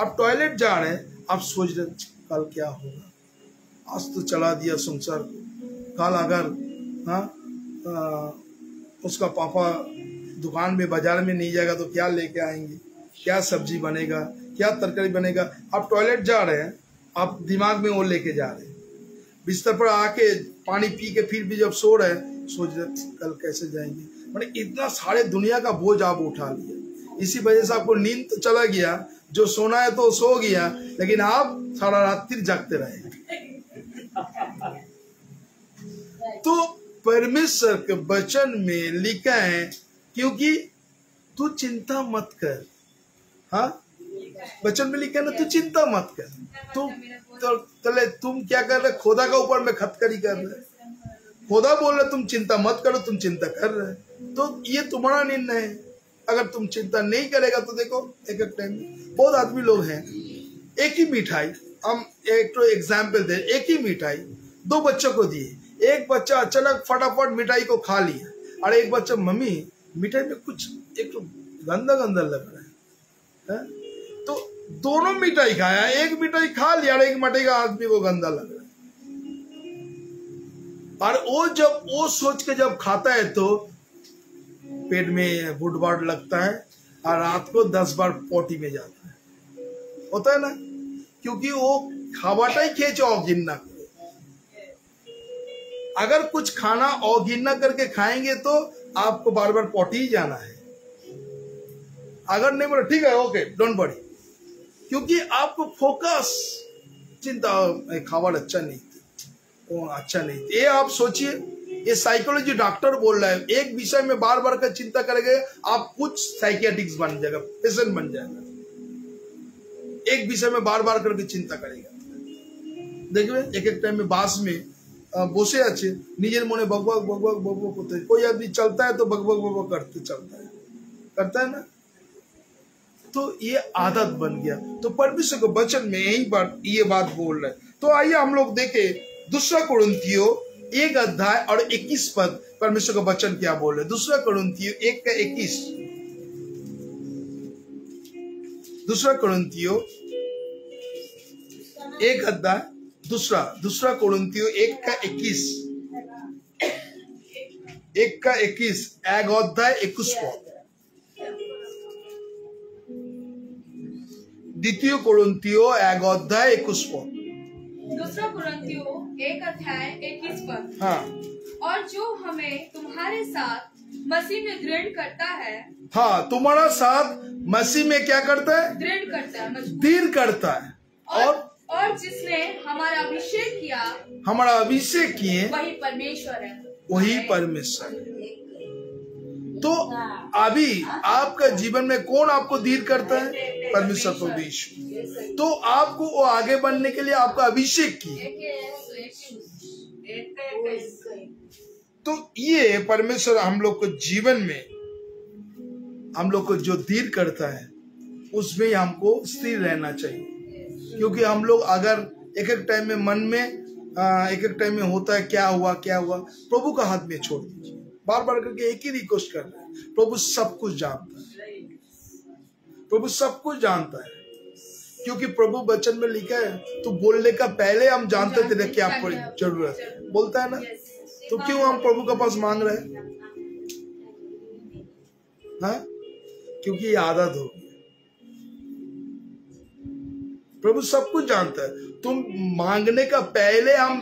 आप टॉयलेट जा रहे हैं, आप सोच रहे कल क्या होगा, आज तो चला दिया संसार को, कल अगर उसका पापा दुकान में बाजार में नहीं जाएगा तो क्या लेके आएंगे, क्या सब्जी बनेगा, क्या तरकारी बनेगा। आप टॉयलेट जा रहे हैं, आप दिमाग में वो लेके जा रहे हैं, बिस्तर पर आके पानी पी के फिर भी जब सो रहे हैं, सोच रहे कल कैसे जाएंगे। मतलब इतना सारे दुनिया का बोझ आप उठा लिया, इसी वजह से आपको नींद तो चला गया, जो सोना है तो सो गया, लेकिन आप सारा रात फिर जागते रहे। तो परमेश्वर के वचन में लिखा है, क्योंकि तू चिंता मत कर, हाँ, वचन में लिखा है ना, तू चिंता मत कर। तले तुम क्या कर रहे, खुदा का ऊपर में खतकरी कर रहे। खुदा बोल रहे तुम चिंता मत करो, तुम चिंता कर रहे, तो ये तुम्हारा निर्णय है। अगर तुम चिंता नहीं करेगा तो देखो एक एक टाइम में बहुत आदमी लोग हैं, एक ही मिठाई, हम एक तो एग्जाम्पल दे, एक ही मिठाई दो बच्चों को दिए, एक बच्चा अचानक फटाफट मिठाई को खा लिया, और एक बच्चा मम्मी मिठाई में कुछ एक तो गंदा गंदा लग रहा है, तो दोनों मिठाई खाया, एक मिठाई खा लिया और एक मिठाई का आदमी को गंदा लग रहा है। और वो जब वो सोच के जब खाता है तो पेट में बुढ़बाट लगता है, और रात को 10 बार पोटी में जाता है, होता है ना, क्योंकि वो खावाटा ही खेचे अवगिनना करे। अगर कुछ खाना अवगिनना करके खाएंगे तो आपको बार बार पोटी ही जाना है। अगर नहीं बोले ठीक है ओके डोंट वरी, क्योंकि आपको फोकस चिंता खावर अच्छा नहीं थी, वो अच्छा नहीं थी। ये आप सोचिए, ये साइकोलॉजी डॉक्टर बोल रहा है, एक विषय में बार बार का चिंता करेंगे आप कुछ साइकियाट्रिक्स बन जाएगा, पेशेंट बन जाएगा। एक विषय में बार बार करके चिंता करेगा। देखिए एक एक टाइम में बास में বসে আছে, নিজের মনে বকবক বকবক বকবক করতে, कोई आदमी चलता है तो बकबक बकबक करते करता है ना, तो ये आदत बन गया। तो परमेश्वर के वचन में यही बात ये बात बोल रहे हैं। तो आइए हम लोग देखें दूसरा कुरिन्थियों 1 अध्याय और 21 पद, परमेश्वर का वचन क्या बोल रहे हैं। दूसरा कुरिन्थियों 1 का 21, दूसरा कुरिन्थियों 1 अध्याय दूसरा कुरिन्थियों 1 का 21, 1 का 21, 1 अध्याय 21 पद। द्वितीय कुरिन्थियों 1 अध्याय 21 पद। दूसरा कुरिन्थियों 1 अध्याय 21 पद। हाँ, और जो हमें तुम्हारे साथ मसीह में दृढ़ करता है। हाँ, तुम्हारा साथ मसीह में क्या करता है? दृढ़ करता है, दृढ़ करता है। और जिसने हमारा अभिषेक किया, हमारा अभिषेक किए, वही परमेश्वर है, वही परमेश्वर। तो अभी आपका जीवन में कौन आपको दृढ़ करता है? परमेश्वर प्रभु यीशु। तो आपको वो आगे बढ़ने के लिए आपका अभिषेक किए। तो ये परमेश्वर हम लोग को जीवन में हम लोग को जो दृढ़ करता है उसमें हमको स्थिर रहना चाहिए। क्योंकि हम लोग अगर एक एक टाइम में मन में एक एक टाइम में होता है क्या हुआ, प्रभु का हाथ में छोड़ दीजिए। बार बार करके एक ही रिक्वेस्ट कर रहे हैं, प्रभु सब कुछ जानता है, प्रभु सब कुछ जानता है। क्योंकि प्रभु वचन में लिखा है, तो बोलने का पहले हम जानते थे क्या आपको जरूरत है, बोलता है ना। तो क्यों हम प्रभु के पास मांग रहे हैं? हाँ, क्योंकि ये आदत हो गई। प्रभु सब कुछ जानता है। तुम मांगने का पहले हम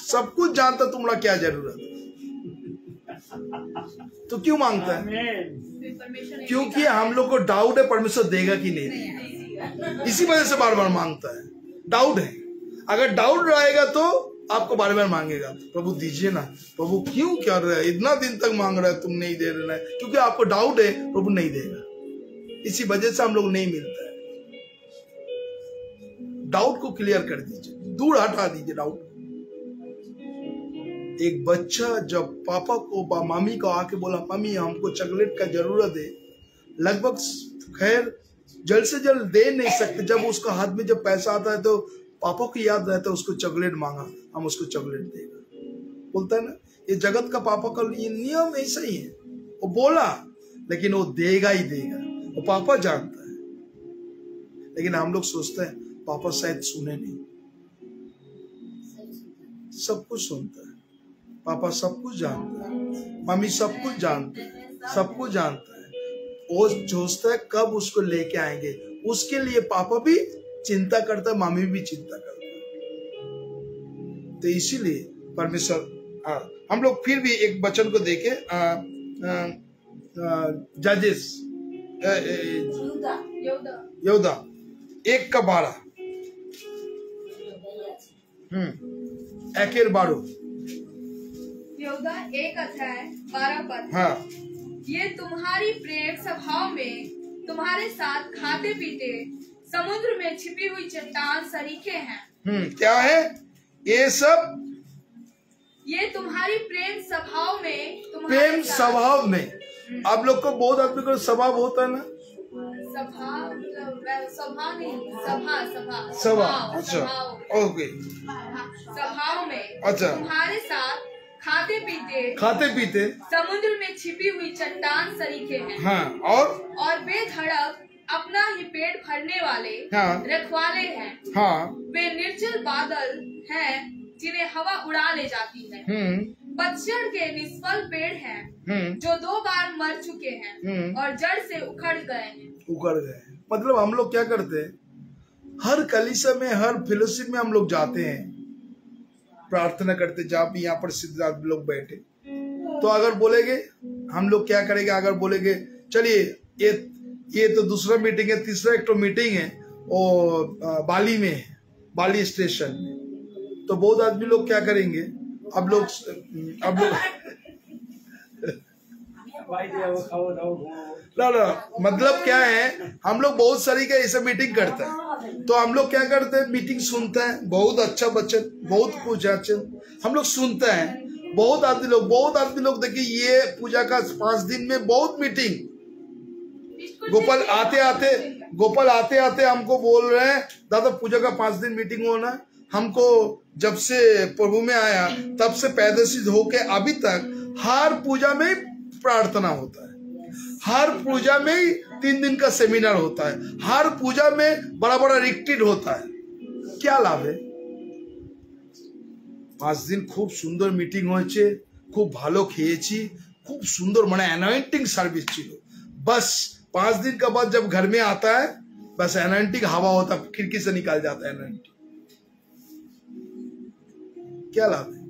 सब कुछ जानता तुम्हारा क्या जरूरत है, तो क्यों मांगता है? क्योंकि हम लोग को डाउट है परमेश्वर देगा कि नहीं देगा, इसी वजह से बार बार मांगता है। डाउट है, अगर डाउट रहेगा तो आपको बार बार मांगेगा, प्रभु दीजिए ना। प्रभु क्यों कर रहे हैं, इतना दिन तक मांग रहा है, तुम नहीं दे रहे हैं, क्योंकि आपको डाउट है प्रभु नहीं देगा। इसी वजह से हम लोग नहीं मिलता है। डाउट को क्लियर कर दीजिए, दूर हटा दीजिए डाउट। एक बच्चा जब पापा को मामी को आके बोला, मम्मी हमको चॉकलेट का जरूरत है, लगभग खैर जल्द से जल्द दे नहीं सकते। जब उसका हाथ में जब पैसा आता है तो पापा को याद रहता है, उसको चॉकलेट मांगा, हम उसको चॉकलेट देगा, बोलता है ना। ये जगत का पापा का ये नियम ऐसा ही है, वो बोला लेकिन वो देगा ही देगा, वो पापा जानता है। लेकिन हम लोग सोचते हैं पापा शायद सुने नहीं, सब कुछ सुनता है पापा, सब कुछ जानता है, मम्मी सब कुछ जानते हैं, सब कुछ जानता है। वो सोचता है कब उसको लेके आएंगे, उसके लिए पापा भी चिंता करता है, मम्मी भी चिंता करता है। तो इसीलिए परमेश्वर हम लोग फिर भी एक वचन को देखे, जजेस यहूदा 1 का 12, 1-12, यहूदा 1 अध्याय 12 पद। हाँ, ये तुम्हारी प्रेम स्वभाव में तुम्हारे साथ खाते पीते समुद्र में छिपी हुई चट्टान सरीखे हैं। क्या है ये सब? ये तुम्हारी प्रेम स्वभाव में प्रेम स्वभाव में। आप लोग को बहुत आदमी को स्वभाव होता है ना, स्वभाव नहीं, अच्छा, ओके, स्वभाव में अच्छा, तुम्हारे साथ खाते पीते समुद्र में छिपी हुई चट्टान सरीखे हैं। हाँ, और बेधड़क अपना ही पेट भरने वाले हाँ, रखवाले हैं। हाँ, वे निर्जल बादल हैं जिन्हें हवा उड़ा ले जाती है। पतझड़ के निष्फल पेड़ हैं जो 2 बार मर चुके हैं और जड़ से उखड़ गए। मतलब हम लोग क्या करते हैं, हर कलीसिया में, हर फेलोशिप में हम लोग जाते हैं, प्रार्थना करते, जहाँ भी यहाँ पर सिद्ध आदमी लोग बैठे, तो अगर बोलेगे हम लोग क्या करेंगे, अगर बोलेगे चलिए ये तो दूसरा मीटिंग है, तीसरा एक तो मीटिंग है वो बाली में है, बाली स्टेशन में। तो बहुत आदमी लोग क्या करेंगे, अब लोग ना मतलब क्या है, हम लोग बहुत सारी का ऐसे मीटिंग करते हैं। तो हम लोग क्या करते हैं, मीटिंग सुनते हैं, बहुत अच्छा वचन, बहुत पूजा हम लोग सुनते हैं। बहुत आदमी लोग देखिए, ये पूजा का 5 दिन में बहुत मीटिंग। गोपाल आते आते हमको बोल रहे हैं, दादा पूजा का 5 दिन मीटिंग होना। हमको जब से प्रभु में आया तब से पैदाइश होके अभी तक हर पूजा में प्रार्थना होता है, हर पूजा में 3 दिन का सेमिनार होता है, हर पूजा में बड़ा बड़ा रिट्रीट होता है। क्या लाभ है? 5 दिन खूब सुंदर मीटिंग হয়েছে, खूब ভালো খেয়েছি, खूब सुंदर মানে অ্যানয়েন্টিং সার্ভিস ছিল। बस 5 दिन का बाद जब घर में आता है, बस एनॉइंटिंग हवा होता, खिड़की से निकाल जाता है एनॉइंटिंग। क्या लाभ है?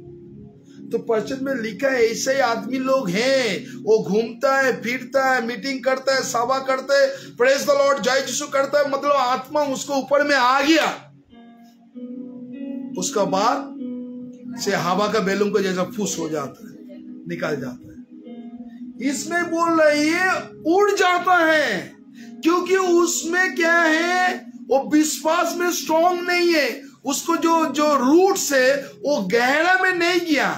तो पर्चन में लिखा है ऐसे ही आदमी लोग हैं, वो घूमता है, फिरता है, मीटिंग करता है, सभा करता है, प्रेज द लॉर्ड, जय यीशु करता है, मतलब आत्मा उसको ऊपर में आ गया। उसका बाद से हवा का बैलून को जैसा फूस हो जाता है, निकल जाता है। इसमें बोल रही है उड़ जाता है, क्योंकि उसमें क्या है, वो विश्वास में स्ट्रांग नहीं है। उसको जो रूट से वो गहरा में नहीं गया।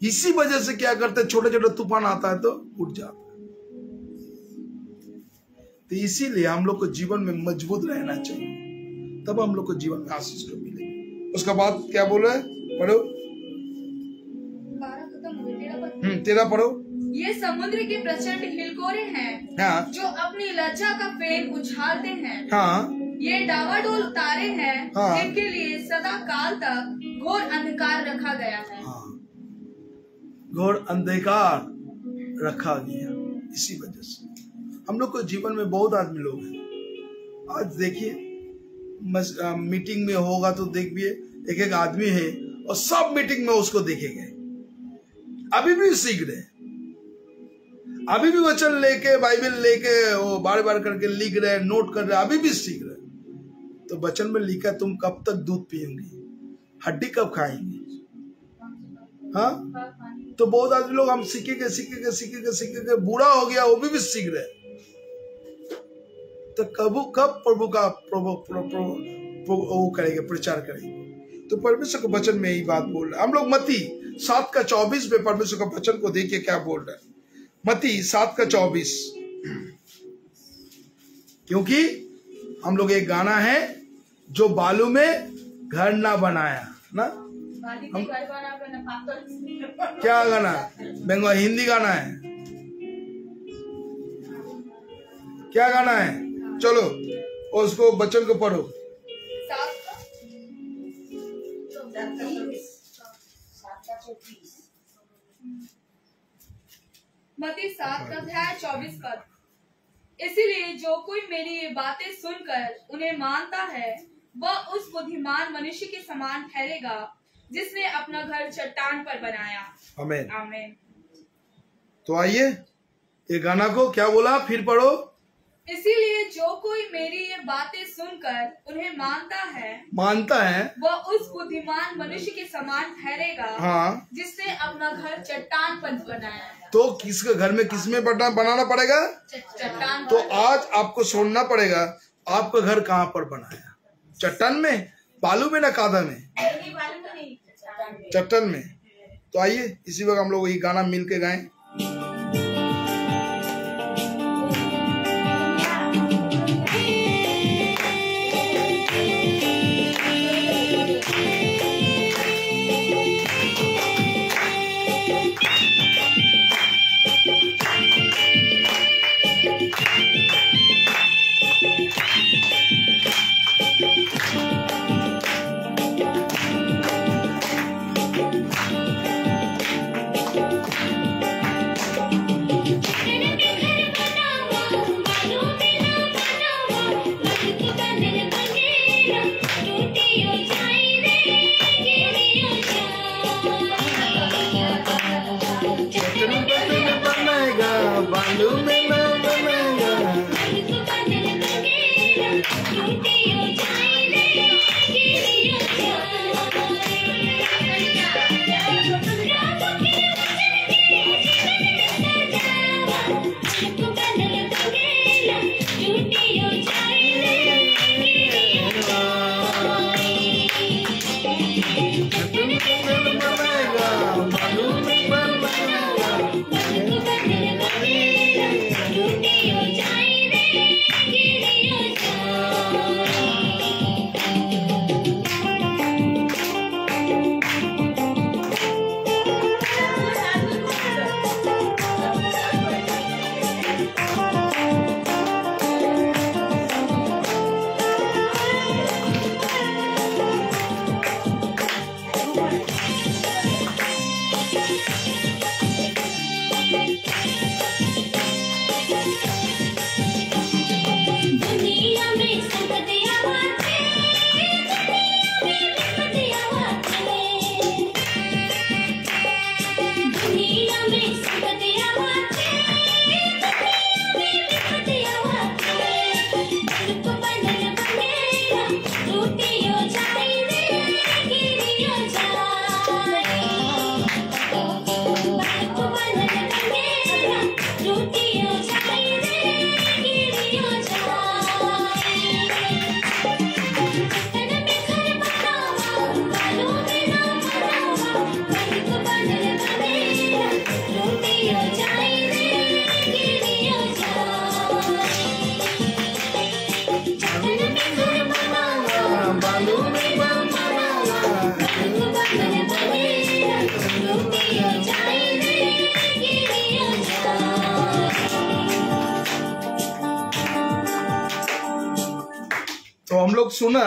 इसी वजह से क्या करते हैं, छोटे छोटे तूफान आता है तो उठ जाता है। तो इसीलिए हम लोग को जीवन में मजबूत रहना चाहिए, तब हम लोग को जीवन में आशीष को मिलेगी। उसका बाद क्या बोल रहे हैं, पढ़ो 13 पढ़ो। ये समुद्र के प्रचंड हिलकोरे हैं, हाँ। जो अपनी लज्जा का फेन उछालते हैं। हाँ। ये डावाडोल तारे हैं, हाँ। जिनके लिए सदा काल तक घोर अंधकार रखा गया है। हाँ, घोर अंधकार रखा गया। इसी वजह से हम लोग को जीवन में बहुत आदमी लोग हैं। आज देखिए मीटिंग में होगा तो देखिए एक आदमी है और सब मीटिंग में उसको देखेंगे, अभी भी सीख रहे, अभी भी वचन लेके, बाइबल लेके वो बार बार करके लिख रहे, नोट कर रहे, अभी भी सीख रहे। तो वचन में लिखा है, तुम कब तक दूध पिएंगे, हड्डी कब खाएंगे? हाँ, तो बहुत आदमी लोग हम सीखेंगे, बूढ़ा हो गया, वो भी सीख रहे। तो कब प्रभु का वो करेंगे, प्रचार करेंगे? तो परमेश्वर के वचन में यही बात बोल रहे हैं हम लोग। मत्ती 7:24 में परमेश्वर का वचन को देखिए क्या बोल रहे हैं। मत्ती 7:24। क्योंकि हम लोग एक गाना है, जो बालू में घर ना बनाया ना, हम क्या गाना, बंगाली हिंदी गाना है, क्या गाना है? चलो उसको वचन को पढ़ो। मत्ती 7:24 पद। इसीलिए जो कोई मेरी ये बातें सुनकर उन्हें मानता है, वह उस बुद्धिमान मनुष्य के समान ठहरेगा, जिसने अपना घर चट्टान पर बनाया। आमीन, आमीन। तो आइए ये गाना को क्या बोला, फिर पढ़ो। इसीलिए जो कोई मेरी ये बातें सुनकर उन्हें मानता है, वह उस बुद्धिमान मनुष्य के समान ठहरेगा, हाँ, जिसने अपना घर चट्टान पर बनाया है। तो किसके घर में किसमें बनाना पड़ेगा? चट्टान। तो आज आपको छोड़ना पड़ेगा, आपका घर कहाँ पर बनाया? चट्टान में, बालू में ना कादा में? चट्टान में। तो आइए इसी वक्त हम लोग ये गाना मिल के गाएं। तो हम लोग सुना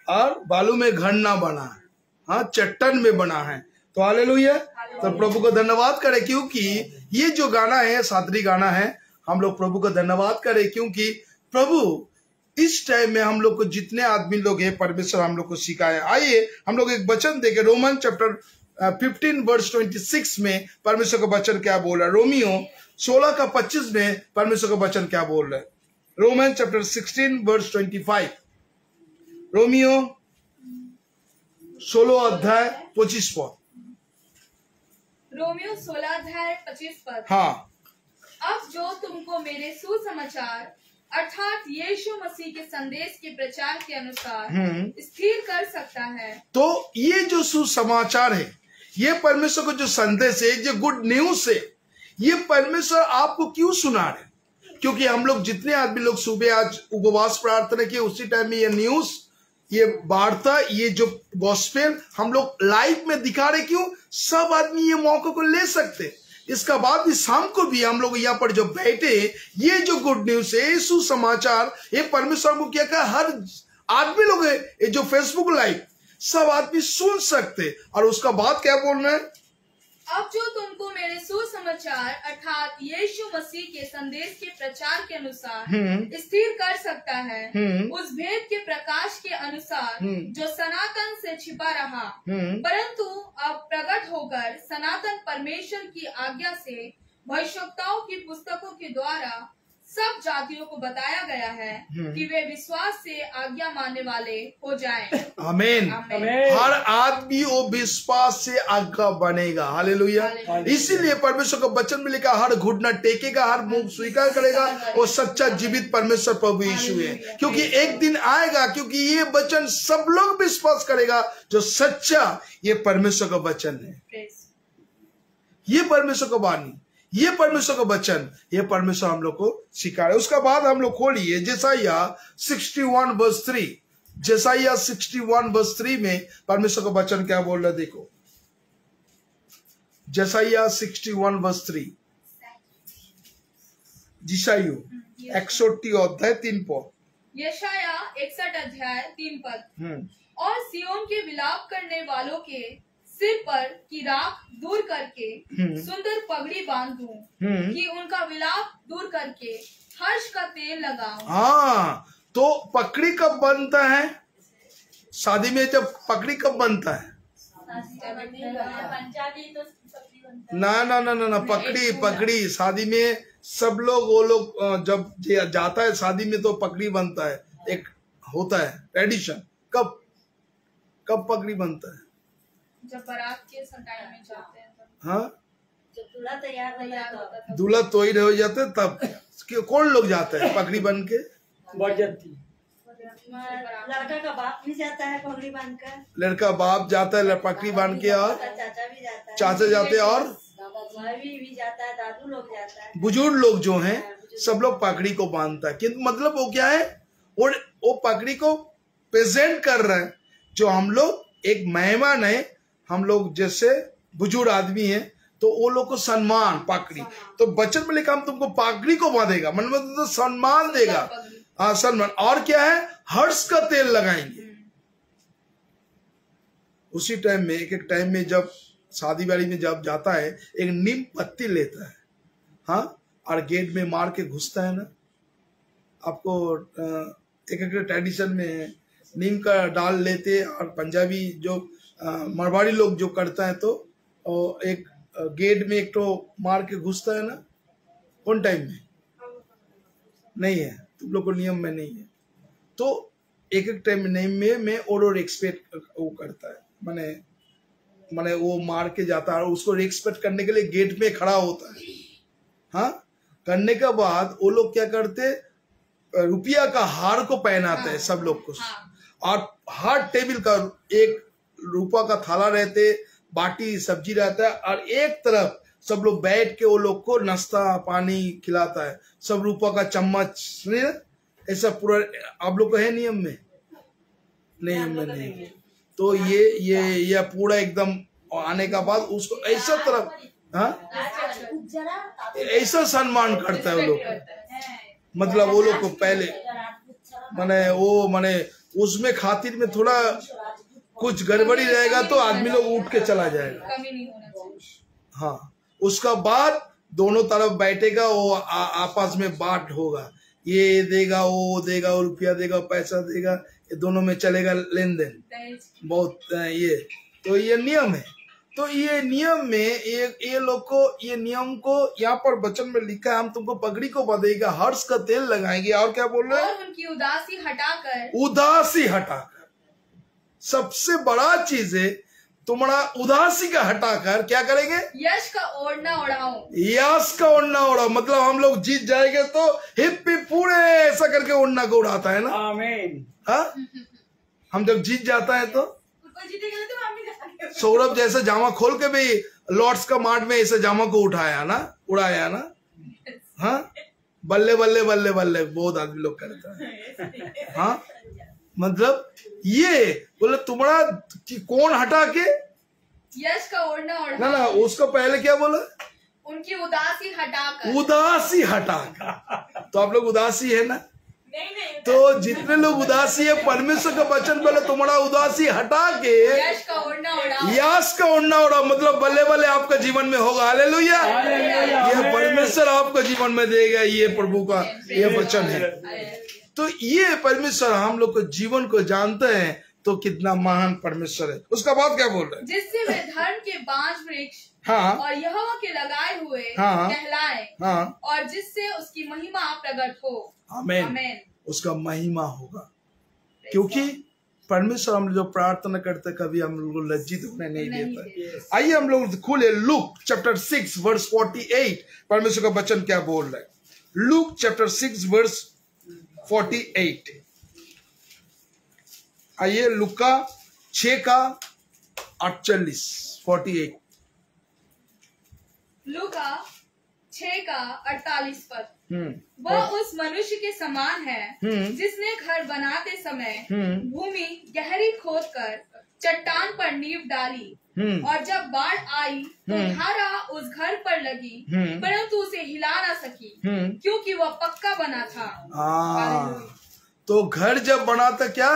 और बालू में घर ना बना, हाँ चट्टान में बना है। तो हालेलुया। तो प्रभु को धन्यवाद करें, क्योंकि ये जो गाना है सादरी गाना है, हम लोग प्रभु को धन्यवाद करें क्योंकि प्रभु इस टाइम में हम लोग को जितने आदमी लोग हैं परमेश्वर हम लोग को सिखाए। आइए हम लोग एक वचन देखें, रोमन चैप्टर 15 वर्स 26 में परमेश्वर का वचन क्या बोल रहा है। रोमियो 16 का 25 में परमेश्वर का वचन क्या बोल रहा है। रोमन चैप्टर 16 वर्स 25, रोमियो 16 अध्याय 25 पद। रोमियो 16 अध्याय 25 पद। हाँ, अब जो तुमको मेरे सुसमाचार अर्थात यीशु मसीह के संदेश के प्रचार के अनुसार स्थिर कर सकता है। तो ये जो सुसमाचार है, ये परमेश्वर का जो संदेश है, जो गुड न्यूज है, ये परमेश्वर आपको क्यों सुना रहे? क्योंकि हम लोग जितने आदमी लोग सुबह आज उपवास प्रार्थना किए, उसी टाइम में ये न्यूज, ये वार्ता, ये जो गॉस्पेल हम लोग लाइव में दिखा रहे। क्यों? सब आदमी ये मौके को ले सकते। इसका बाद भी शाम को भी हम लोग यहाँ पर जो बैठे, ये जो गुड न्यूज है, ये सुसमाचार, ये परमेश्वर को क्या कहा, हर आदमी लोग है, ये जो फेसबुक लाइव सब आदमी सुन सकते। और उसका बाद क्या बोलना है? अब जो तुमको मेरे सुसमाचार अर्थात यीशु मसीह के संदेश के प्रचार के अनुसार स्थिर कर सकता है, उस भेद के प्रकाश के अनुसार जो सनातन से छिपा रहा, परंतु अब प्रकट होकर सनातन परमेश्वर की आज्ञा से भविष्यवक्ताओं की पुस्तकों के द्वारा सब जातियों को बताया गया है कि वे विश्वास से आज्ञा मानने वाले हो जाएं। आमीन। हर आदमी वो विश्वास से आज्ञा बनेगा। हालेलुया। इसीलिए परमेश्वर का वचन में लिखा, हर घुटना टेकेगा, हर मुंह स्वीकार करेगा, वो सच्चा जीवित परमेश्वर प्रभु यीशु है। क्योंकि एक दिन आएगा, क्योंकि ये वचन सब लोग विश्वास करेगा, जो सच्चा ये परमेश्वर का वचन है, ये परमेश्वर का वाणी, ये परमेश्वर का वचन, ये परमेश्वर हम लोग को सिखा रहे। उसका बाद हम लोग खोलिए जेसाया 61 वर्स 3। जेसाया 61 वर्स 3 में परमेश्वर का वचन क्या बोल रहा है, देखो। जेसाया 61 वर्स 3, जिसायु 61 अध्याय 3 पद। यशाया 61 अध्याय 3 पद। और सियोन के विलाप करने वालों के सिर पर की राख दूर करके सुंदर पगड़ी बांधूं, कि उनका विलाप दूर करके हर्ष का तेल लगाऊं। हाँ, तो पकड़ी कब बनता है? शादी में जब पकड़ी कब बनता है? ना ना ना ना ना, पकड़ी शादी में सब लोग, वो लोग जब जाता है शादी में तो पकड़ी बनता है, एक होता है ट्रेडिशन। कब पकड़ी बनता है? जब बारात के टाइम में जाते हैं तब। हाँ, जब दूल्हा तैयार होता है, दूल्हा तैयार हो जाते हैं तब कौन लोग जाते हैं पगड़ी बन के? लड़का का बाप भी जाता है पगड़ी बांध कर, लड़का बाप जाता है पगड़ी बांध के, और चाचा भी जाता है, चाचा जाते हैं, और भाभी भी जाता है, दादू लोग जाता है, बुजुर्ग लोग जो हैं सब लोग पगड़ी को बांधता है। किंतु मतलब वो क्या है, वो पगड़ी को प्रेजेंट कर रहे हैं, जो हम लोग एक मेहमान है, हम लोग जैसे बुजुर्ग आदमी हैं, तो वो लोग को सम्मान, पगड़ी। तो बचन में लिखा, हम तुमको पगड़ी को बांधेगा, मतलब तो सम्मान देगा, हाँ सम्मान। और क्या है, हर्ष का तेल लगाएंगे। उसी टाइम में, एक टाइम में जब शादी वाड़ी में जब जाता है, एक नीम पत्ती लेता है, हाँ, और गेट में मार के घुसता है ना। आपको एक ट्रेडिशन में नीम का डाल लेते, और पंजाबी जो मारवाड़ी लोग जो करता है, तो एक गेट में एक तो मार के घुसता है ना, कौन टाइम में नहीं है, तुम लोग को नियम में नहीं है। तो एक एक टाइम में और एक्सपेक्ट वो करता है, माने वो मार के जाता है और उसको रिस्पेक्ट करने के लिए गेट में खड़ा होता है। हाँ, करने के बाद वो लोग क्या करते, रुपया का हार को पहनाते हैं सब लोग को, और हर टेबल का एक रुपया का थाला रहते, बाटी सब्जी रहता है, और एक तरफ सब लोग बैठ के वो लोग को नाश्ता पानी खिलाता है, सब रुपया का चम्मच, ऐसा पूरा आप लोग को है नियम में नहीं। तो ये पूरा एकदम आने का बाद उसको ऐसा तरफ, हाँ, ऐसा सम्मान करता है वो लोग, मतलब वो लोग को पहले माने उसमें खातिर में थोड़ा कुछ गड़बड़ी रहेगा तो आदमी लोग उठ के चला जाएगा। हाँ, उसका बाद दोनों तरफ बैठेगा, वो आपस में बांट होगा, ये देगा वो देगा, वो रुपया देगा पैसा देगा, ये दोनों में चलेगा लेन देन बहुत ये। तो ये नियम है। तो ये नियम में ये लोग को, ये नियम को यहाँ पर वचन में लिखा है, हम तुमको पगड़ी को बंधेगा, हर्ष का तेल लगाएंगे, और क्या बोल रहे हैं, और उनकी उदासी हटाकर सबसे बड़ा चीज है तुम्हारा उदासी का हटाकर क्या करेंगे, यश का ओढ़ना ओढ़ाओ। यश का ओढ़ना ओढ़ाओ मतलब हम लोग जीत जाएंगे तो हिप्पी पूरे ऐसा करके ओढ़ना को उड़ाता है ना, आमीन। हाँ, हम जब जीत जाता है तो सौरभ जैसे जामा खोल के भी लॉर्ड्स का मार्ट में ऐसे जामा को उड़ाया ना। हाँ, बल्ले बल्ले बल्ले बल्ले बहुत आदमी लोग करता है। हाँ, मतलब ये बोले तुम्हारा कौन हटा के, यश का ओढ़ना ओढ़ाओ। ना उसको पहले क्या बोला, उनकी उदासी हटाकर। तो आप लोग उदासी है ना, तो जितने लोग उदासी है परमेश्वर का वचन बोले तुम्हारा उदासी हटा के यश का ओढ़ना ओढ़ा, मतलब बल्ले बल्ले आपका जीवन में होगा। हालेलुया, ये परमेश्वर आपका जीवन में देगा, ये प्रभु का ये वचन है। तो ये परमेश्वर हम लोग को जीवन को जानते हैं तो कितना महान परमेश्वर है। उसका बाद क्या बोल रहे हैं, जिससे वे धर्म के 5 वृक्ष हाँ, और यहोवा के लगाए हुए हाँ, कहलाए, हाँ, और जिससे उसकी महिमा प्रकट हो। आमीन। उसका महिमा होगा, क्योंकि परमेश्वर हम लोग जो प्रार्थना करते कभी हम लोग को लज्जित होने नहीं देता। आइए हम लोग खोले लूक चैप्टर 6 वर्स 48, परमेश्वर का वचन क्या बोल रहा है। Luke chapter 6 verse 48। आइए लूका 6 का 48। लूका 6 का 48 पद। वह उस मनुष्य के समान है जिसने घर बनाते समय भूमि गहरी खोदकर चट्टान पर नींव डाली, और जब बाढ़ आई तो धारा उस घर पर लगी, परंतु उसे हिला न सकी, क्योंकि वह पक्का बना था। तो घर जब बना था क्या,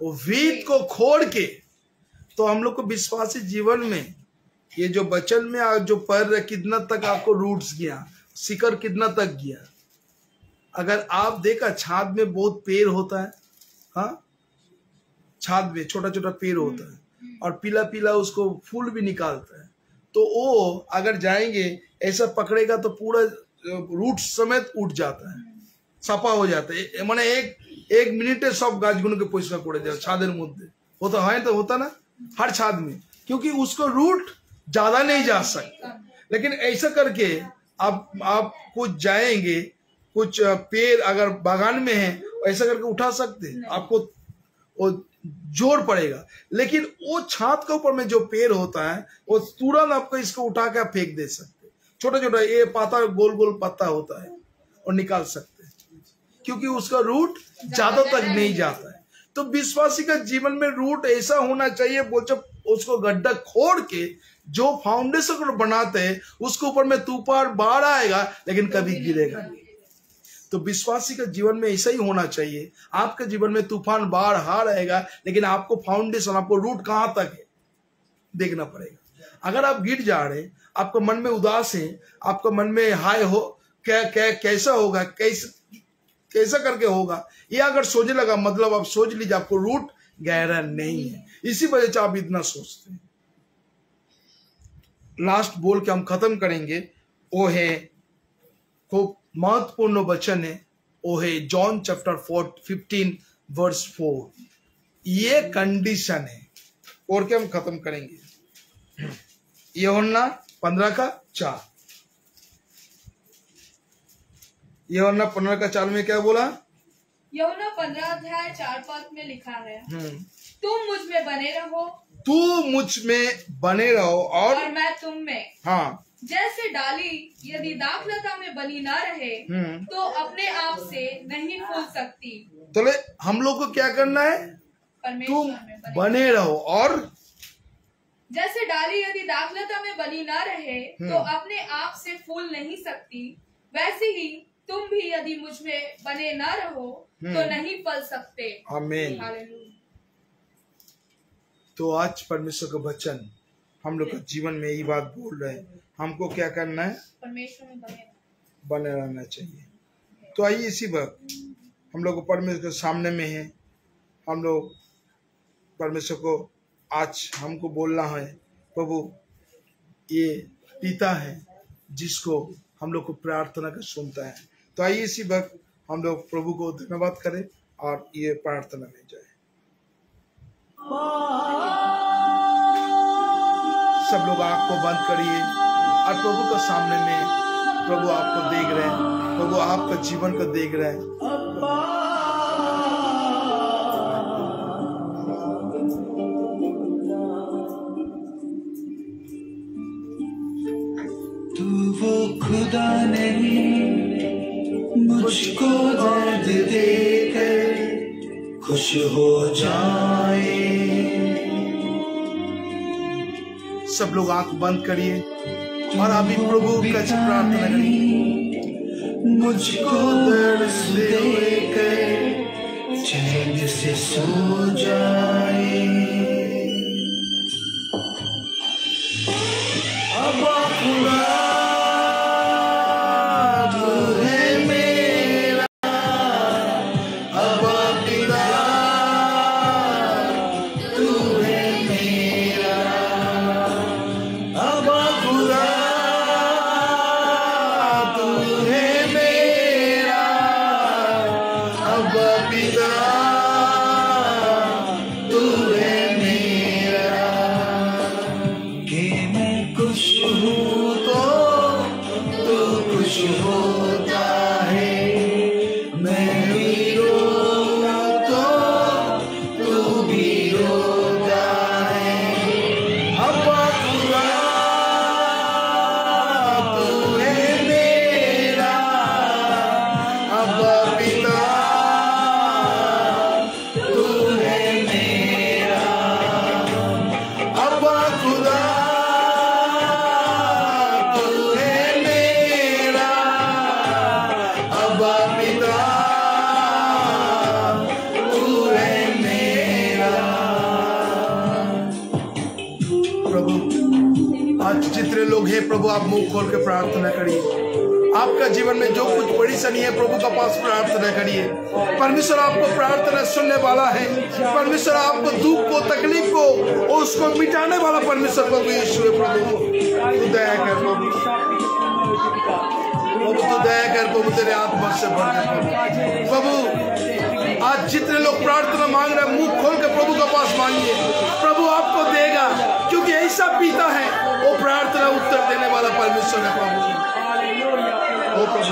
वो वीट को खोड़ के। तो हम लोग को विश्वासी जीवन में ये जो वचन में आज जो पढ़ रहे, कितना तक आपको रूट्स गया, शिखर कितना तक गया। अगर आप देखा छाद में बहुत पेड़ होता है, हाँ, छाद में छोटा छोटा पेड़ होता है और पीला पीला उसको फूल भी निकालता है। तो वो अगर जाएंगे ऐसा पकड़ेगा तो पूरा रूट समेत उठ जाता है, सफा हो जाता है, माने एक मिनटे सब गाछगुन के पैसा पड़े जाए छाদের মধ্যে होता है, तो होता ना हर छाद में, क्योंकि उसको रूट ज्यादा नहीं जा सकता। लेकिन ऐसा करके आप कुछ जाएंगे, कुछ पेड़ अगर बागान में है ऐसा करके उठा सकते हैं, आपको वो जोर पड़ेगा। लेकिन वो छात के ऊपर में जो पेड़ होता है वो तुरंत आपको इसको उठा के फेंक दे सकते, छोटा छोटा ये पत्ता गोल गोल पत्ता होता है और निकाल सकते हैं, क्योंकि उसका रूट ज्यादा तक नहीं जाता है। तो विश्वासी का जीवन में रूट ऐसा होना चाहिए, बोल उसको गड्ढा खोद के जो फाउंडेशन को बनाते हैं उसके ऊपर में तूफान बाढ़ आएगा लेकिन कभी गिरेगा नहीं। तो विश्वासी का जीवन में ऐसा ही होना चाहिए। आपके जीवन में तूफान बाढ़ हार आएगा, लेकिन आपको फाउंडेशन, आपको रूट कहां तक है देखना पड़ेगा। अगर आप गिर जा रहे, आपका मन में उदास है, आपका मन में हाय हो कैसा होगा, कैसा करके होगा, ये अगर सोचने लगा, मतलब आप सोच लीजिए आपको रूट गहरा नहीं है, इसी वजह से आप इतना सोचते हैं। लास्ट बोल के हम खत्म करेंगे वो है, खूब महत्वपूर्ण वचन है, वो है जॉन चैप्टर 15 वर्स 4। ये कंडीशन है और क्या हम खत्म करेंगे। यूहन्ना 15:4। यूहन्ना 15:4 में क्या बोला? यूहन्ना 15:4 में लिखा है, तुम मुझ में बने रहो, तू मुझ में बने रहो और मैं तुम में। हाँ, जैसे डाली यदि दाखलता में बनी ना रहे तो अपने आप से नहीं फूल सकती। तो हम लोग को क्या करना है? तुम बने रहो और जैसे डाली यदि दाखलता में बनी ना रहे तो अपने आप से फूल नहीं सकती, वैसे ही तुम भी यदि मुझ में बने ना रहो तो नहीं फल सकते। आमीन। तो आज परमेश्वर का वचन हम लोग का जीवन में यही बात बोल रहे हैं, हमको क्या करना है? परमेश्वर में बने रहना चाहिए। तो आइए इसी वक्त हम लोग परमेश्वर के सामने में है, हम लोग परमेश्वर को आज हमको बोलना है, प्रभु ये पिता है जिसको हम लोग को प्रार्थना कर सुनता है। तो आइए इसी वक्त हम लोग प्रभु को धन्यवाद करें और ये प्रार्थना में जाए। सब लोग आँख को बंद करिए और प्रभु के सामने में प्रभु आपको देख रहे हैं, प्रभु आपका जीवन को देख रहे हैं। तू वो खुदा नहीं मुझको दर्द देकर खुश हो जाए। सब लोग आंख बंद करिए और अभी प्रभु का प्रार्थना करिए। मुझको दर्द देकर चैन से सो जाए। अब खुदा तू है मेरा, अब पिता तू है मेरा, अब खुदा तू है मेरा, अब पिता तू है मेरा। कि मैं कुछ हूँ तो तू कुछ होता है, मैं भी रोऊँ तो तू भी रोता है। अब खुदा तू है मेरा, अब पिता तू है मेरा, अब खुदा तू है मेरा, अब पिता तू है मेरा। प्रभु आज जितने लोग हैं प्रभु आप मुंह खोल के प्रार्थना करिए। आपका जीवन में जो कुछ परेशानी है प्रभु का पास प्रार्थना करिए। परमेश्वर आपको प्रार्थना सुनने वाला है। परमेश्वर आपको दुख को तकलीफ को उसको मिटाने वाला परमेश्वर प्रभु यीशु है। प्रभु तू दया कर, प्रभु तू दया कर, प्रभु तेरे आत्मा से भर दे। प्रभु आज जितने लोग प्रार्थना मांग रहे हैं मुंह खोल के प्रभु का पास मांगिए, प्रभु आपको देगा, क्योंकि ऐसा पिता है वो प्रार्थना उत्तर देने वाला परमेश्वर है। प्रभु ओ प्रभु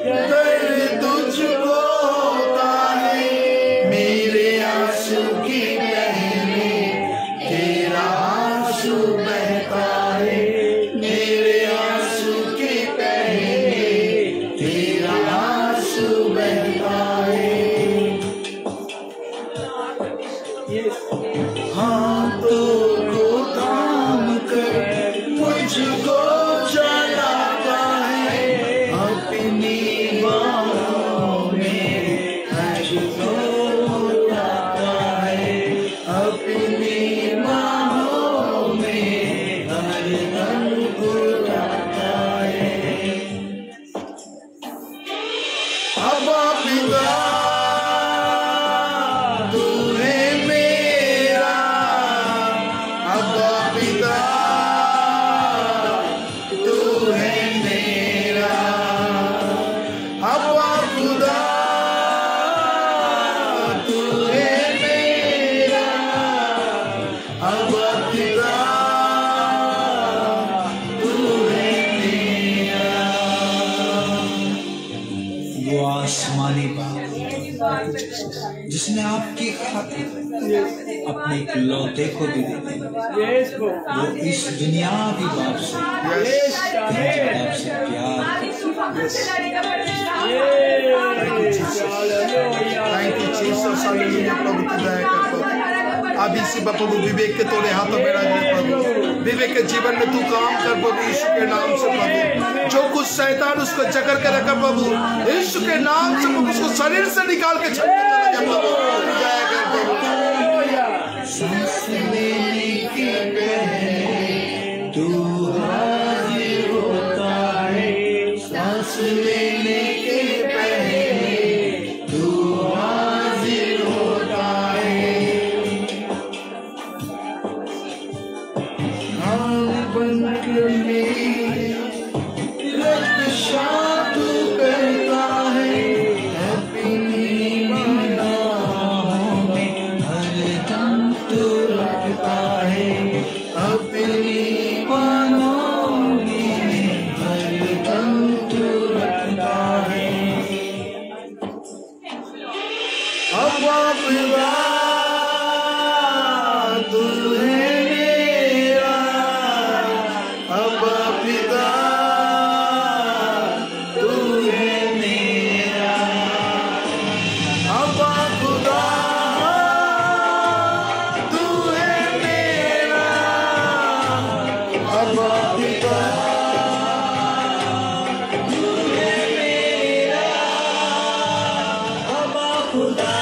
दर्द तुझको होता है, मेरे आंसू की बहने तेरा आंसू बहता है, मेरे आंसू की बहने तेरा आंसू बहता है। हाथों को थाम कर मुझको जलाता है, अपनी बाहों में मुझको लाता है, अपनी बाहों में हरदम बुलाता है। अब पिता तू है मेरा, अब जिसने आपकी खातिर अपने इकलौते को भी दे दिया, वो इस दुनियावी बाप से प्यार। Thank you Jesus, hallelujah. प्रभु की दया कर प्रभु, अभी से प्रभु विवेक के तोड़े हाथों में रख दे प्रभु, विवेक के जीवन में तू काम कर प्रभु यीशु के नाम से प्रभु। जो कुछ शैतान उसको जकड़ के रखा प्रभु यीशु के नाम से प्रभु, उसको शरीर से निकाल के छत पे चला जा प्रभु, दया कर प्रभु। सांस लेने के पहले तू हाजिर होता है, सांस लेने के पहले तू हाजिर होता है। आँख बंद करने रक्षा तू करता है, अपनी निगाहों में हरदम तू रखता है, अपनी बाहों में हरदम तू रखता है। अब्बा पिता तू है मेरा, अब्बा पिता तू है मेरा, अब्बा खुदा तू है मेरा, अब्बा पिता तू है मेरा, अब्बा खुदा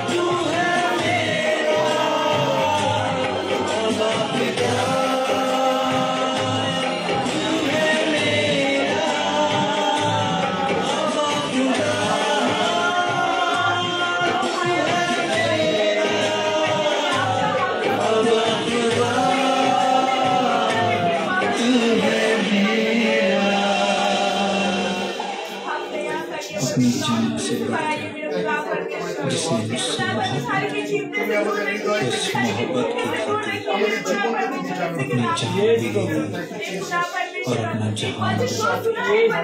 तू है मेरा, अब्बा पिता तू है मेरा, अब्बा खुदा तू है मेरा, अब्बा खुदा तू है मेरा। अपनी जान से जिसने मुझसे मोहब्बत की, उस मोहब्बत की खातिर अपनी जान भी दी और अपना जहान भी उससे मेरा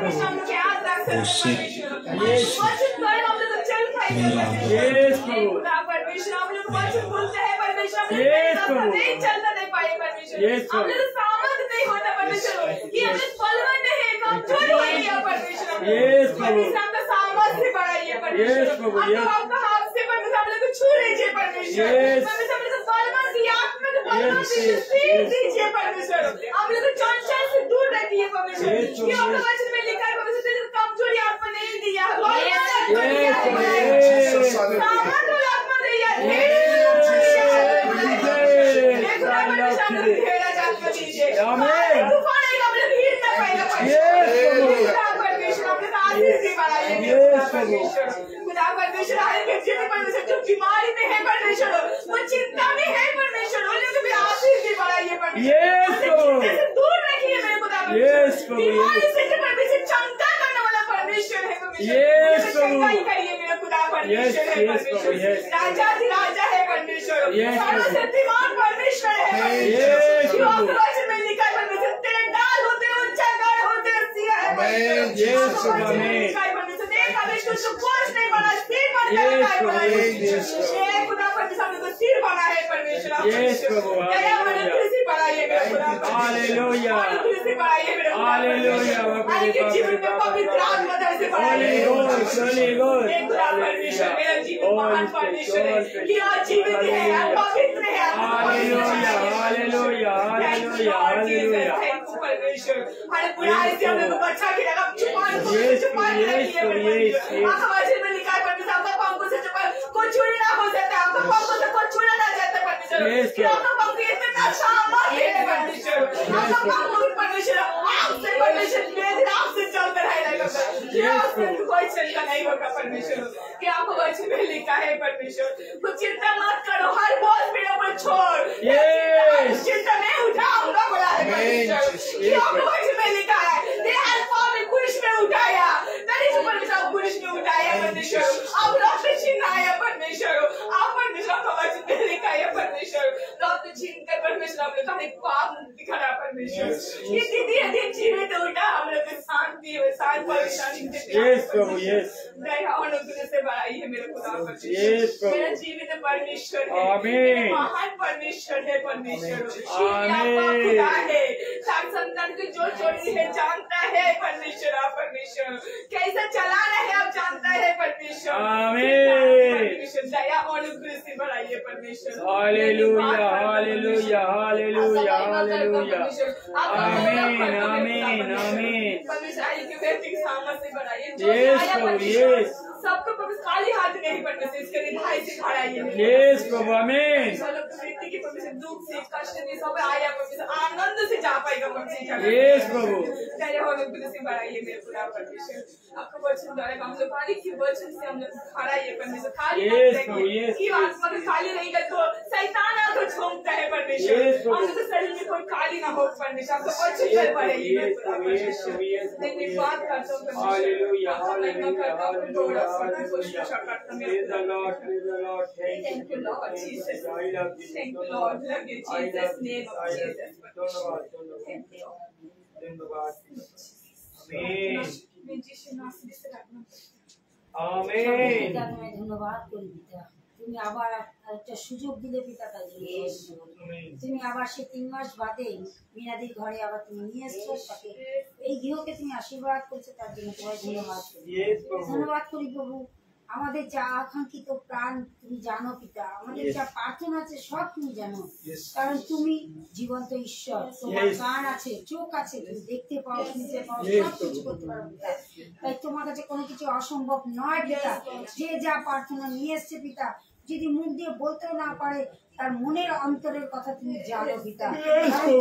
बीमारी में है परमेश्वर, वो चिंता में है परमेश्वर, आशीष भी बढ़ाइए परमेश्वर, दूर रखिए मेरे खुदा, बीमारी से परमेश्वर चिंता करने वाला परमेश्वर है परमेश्वर, करिए मेरा खुदा परमेश्वर है परमेश्वर, राजा राजा है परमेश्वर, सर्वशक्तिमान परमेश्वर है परमेश्वर, में लिखा है परमेश्वर तेरे डाल होते ऊंचा गाय होते सिया है परमेश्वर, कुछ नहीं बना स्थिर बन गया है परमेश्वर, खुदा परमेश्वर हमने तो स्थिर बना है परमेश्वर, दया मैंने तुझसे बढ़ाइए मेरा खुदा, हालेलुया, तुझसे बढ़ाइए मेरा हालेलुया, आपके जीवन में पवित्र आत्मा से बढ़ाइए खुदा परमेश्वर, मेरा जीवन महान परमेश्वर है कि आज जीवित है, पवित्र है, hallelujah hallelujah hallelujah hallelujah, thank you परमेश्वर, हमारे बुराई से हम लोग को बचा के रखा, छुपा के रखिए परमेश्वर, आवाज़ में लिखा है परमेश्वर, आपका पांव से छुपा कोई चोरी ना हो सकता, आपका पांव से कोई छुड़ा ना जाता परमेश्वर, कि आपका पांव इतना सामर्थ्य है परमेश्वर, आपका पांव परमेश्वर आपसे परमेश्वर मेरे आपसे चलता रहेगा, कोई चिंता नहीं होगा परमेश्वर, कि आपको वचन में लिखा है परमेश्वर, कुछ चिंता मत करो, हर बोझ मेरे ऊपर छोड़, चिंता नहीं उठाऊंगा बोला है परमेश्वर, कि आपको वचन में लिखा है, कुछ में उठाया, परमेश्वर पुरुष में उठाया परमेश्वर, आप रक्त छीन आया परमेश्वर, आप परमेश्वर का वचन में लिखा है परमेश्वर, रक्त छीन कर परमेश्वर हमने सारे पाप मुक्ति करा परमेश्वर। ये दीदी यदि जीवित उठा हम लोग को शांति हो, शांत परेशानी से प्रभु दया अनुग्रह से बढ़ाइए मेरे खुदा परमेश्वर। मेरा जीवित परमेश्वर है, आमीन। महान परमेश्वर है परमेश्वर। आमीन। खुदा है, सात संतान की जो जोड़ी है जानता है परमेश्वर। आप परमेश्वर कैसे चलाना है आप जानता है परमेश्वर। परमेश्वर दया और अनुग्रह से बढ़ाइए परमेश्वर। Hallelujah hallelujah hallelujah hallelujah. आमीन आमीन आमीन। परमेश्वर आयु के व्यक्ति की सामर्थ से बढ़ाइए। सबको परमेश्वर खाली हाथ नहीं पड़ने से इसके लिए भाई से खड़ाइए। प्रभु आमीन। व्यक्ति की परमेश्वर दुख से कष्ट से सब आया परमेश्वर आनंद से जा पाएगा परमेश्वर। प्रभु दया और अनुग्रह से बढ़ाइए मेरे खुदा परमेश्वर। आपका वचन द्वारा हम लोग खाली की वचन से हम लोग खड़ाइए परमेश्वर। खाली की आत्मा में खाली रहेगा तो शैतान आकर झोंकता है परमेश्वर। हम लोग शरीर में कोई खाली ना हो परमेश्वर। आपका वचन पर बढ़ाइए मेरे खुदा परमेश्वर। धन्यवाद करता हूँ हालेलुया हालेलुया करता हूँ hallelujah Praise the Lord, praise the Lord. Thank you, Lord Jesus. Thank you, Lord. Love you, Jesus. Name of Jesus. Thank you. धन्यवाद। আমেন। ধন্যবাদ করি পিতা, তুমি আবার একটা সুযোগ দিলে পিতা, তাই তুমি আবার সে 3 মাস বাদে মিনাদির ঘরে আবার তুমি নিয়ে এসছো, তাকে এই গৃহকে তুমি আশীর্বাদ করছো, তার জন্য তোমায় ধন্যবাদ করি। ধন্যবাদ করি প্রভু। আমাদের যা আকাঙ্ক্ষিত প্রাণ তুমি জানো পিতা, আমাদের যা প্রার্থনা আছে সব তুমি জানো, কারণ তুমি জীবন্ত ঈশ্বর। তোমার কান আছে, চোখ আছে, তুমি দেখতে পাও, শুনতে পাও, সব কিছু করতে পারো পিতা। তাই তোমার কাছে কোনো কিছু অসম্ভব নয় পিতা। যে যা প্রার্থনা নিয়ে এসছে পিতা, যদি মুখ দিয়ে বলতেও না পারে, তার মনের অন্তরের কথা তুমি জানো পিতা।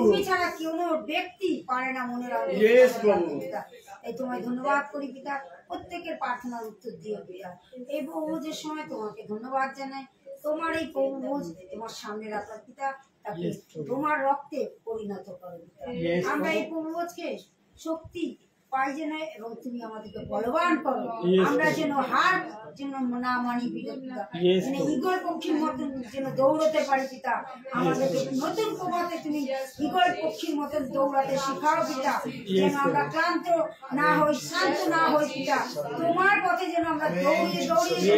তুমি ছাড়া কোনো ব্যক্তি পারে না মনের অন্তরের পিতা। এই তোমায় ধন্যবাদ করি পিতা, প্রত্যেকের প্রার্থনার উত্তর দিও পিতা। এই বহুভোজের সময় তোমাকে ধন্যবাদ জানাই। তোমার এই বহুভোজ তোমার সামনে রাখা পিতা, তাকে তোমার রক্তে পরিণত করো পিতা। আমরা এই বহুভোজকে শক্তি পাই যেন, এবং তুমি আমাদেরকে বলবান করো। আমরা যেন হার যেন না মানি পিতা, যেন ইগল পক্ষীর মতন যেন দৌড়তে পারি পিতা। আমাদেরকে নতুন প্রভাতে তুমি ইগল পক্ষীর মতন দৌড়াতে শিখাও পিতা, যেন আমরা ক্লান্ত না হই, শান্ত না হই পিতা। তোমার পথে যেন আমরা দৌড়িয়ে দৌড়িয়ে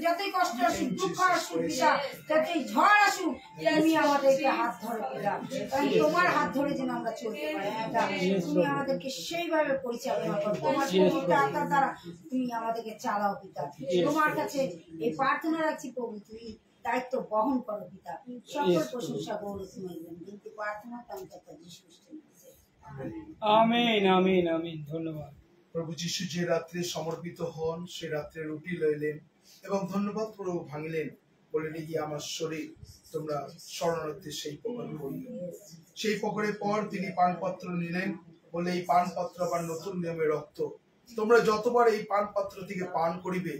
যতই কষ্ট আসুক, দুঃখ আসুক পিতা, যতই ঝড় আসুক, তুমি আমাদেরকে হাত ধরো পিতা। কারণ তোমার হাত ধরে যেন আমরা চলতে পারি পিতা। তুমি আমাদেরকে সেইভাবে পরিচালনা করো, তোমার পবিত্র আত্মার দ্বারা তুমি আমাদেরকে চালাও পিতা। তোমার কাছে এই প্রার্থনা রাখছি প্রভু, তুমি দায়িত্ব বহন করো পিতা। সকল প্রশংসা গৌরব তুমি কিন্তু প্রার্থনা তান্ত্রিক যিশু খ্রিস্টের। আমিন আমিন আমিন। ধন্যবাদ। প্রভু যিশু যে রাত্রে সমর্পিত হন, সে রাত্রে রুটি লইলেন এবং ধন্যবাদ প্রভু ভাঙিলেন, বলেন এই আমার শরীর, তোমরা শরণার্থী সেই প্রকার করিও। সেই প্রকারের পর তিনি পানপাত্র নিলেন, বলে এই পানপাত্র আবার নতুন নিয়মের রক্ত। তোমরা যতবার এই পানপাত্র থেকে পান করিবে,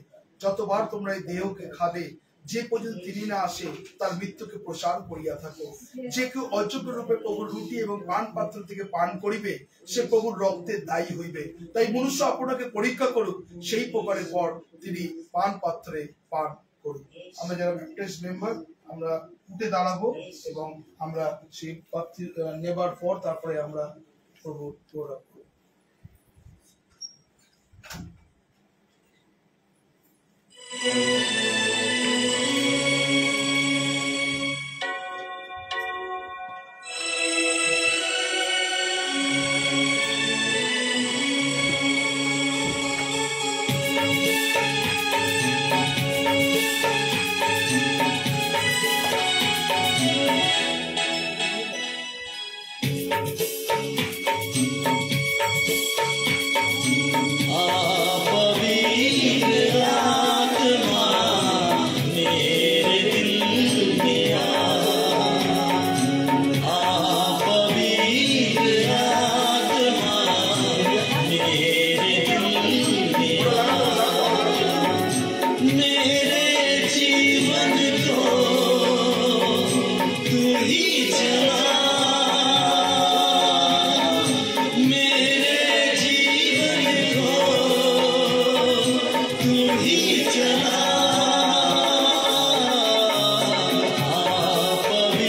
যতবার তোমরা এই দেহকে খাবে, যে পর্যন্ত তিনি না আসে তার মৃত্যুকে প্রসার করিয়া থাকো। যে কেউ অযোগ্য রূপে প্রভুর রুটি এবং পান পাত্র থেকে পান করিবে, সে প্রভুর রক্তে দায়ী হইবে। তাই মনুষ্য আপনাকে পরীক্ষা করুক, সেই প্রকারের পর তিনি পান পাত্রে পান করুক। আমরা যারা ব্যাপটিস্ট মেম্বার, আমরা উঠে দাঁড়াবো এবং আমরা সেই পাত্র নেবার পর তারপরে আমরা প্রভু গৌরব করব।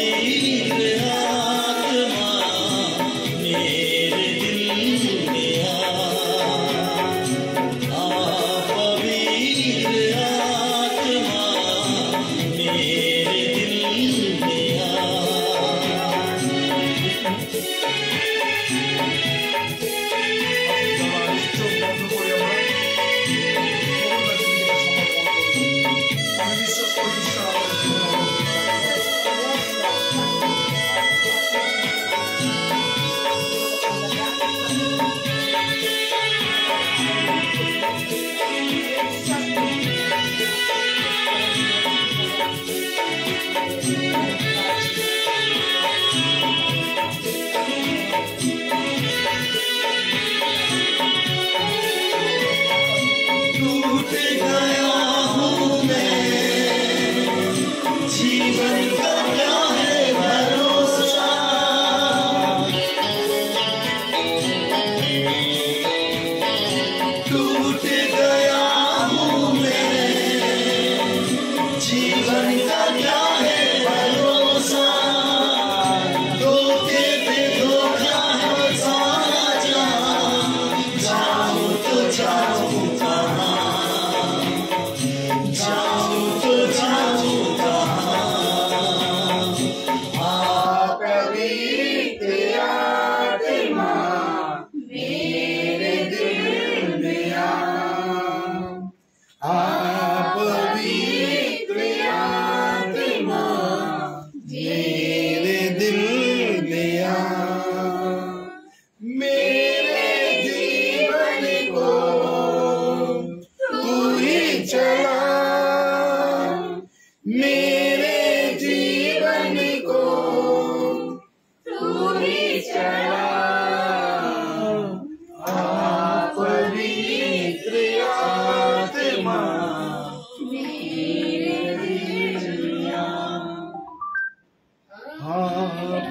पवित्र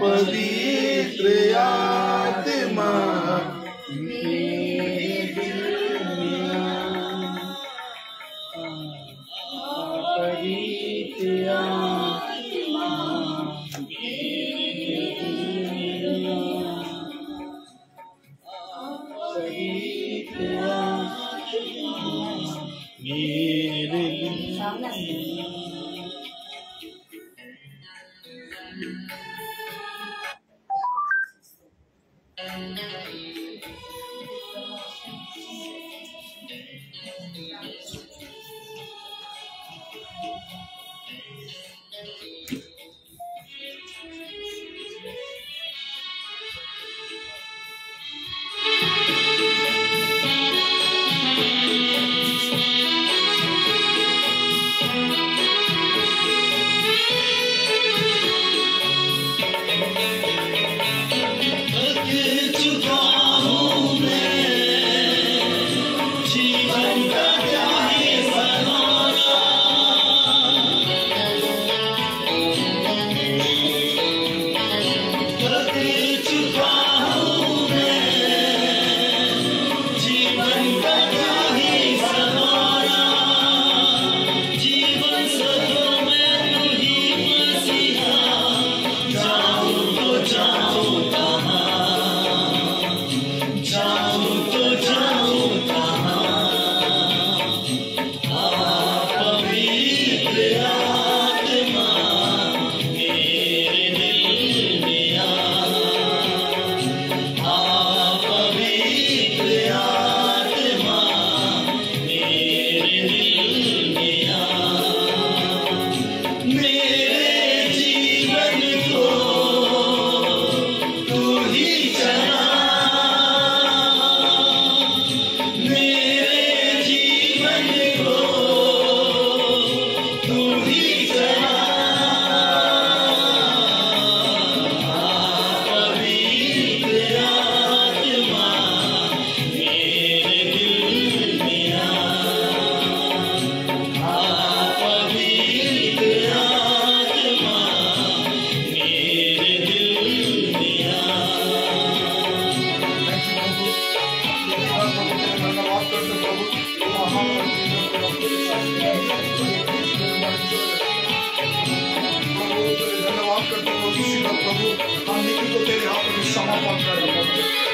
पवित्र आत्मा मेरे दिल में आ। पवित्र आत्मा मेरे दिल में आ। पवित्र आत्मा मेरे दिल में आ।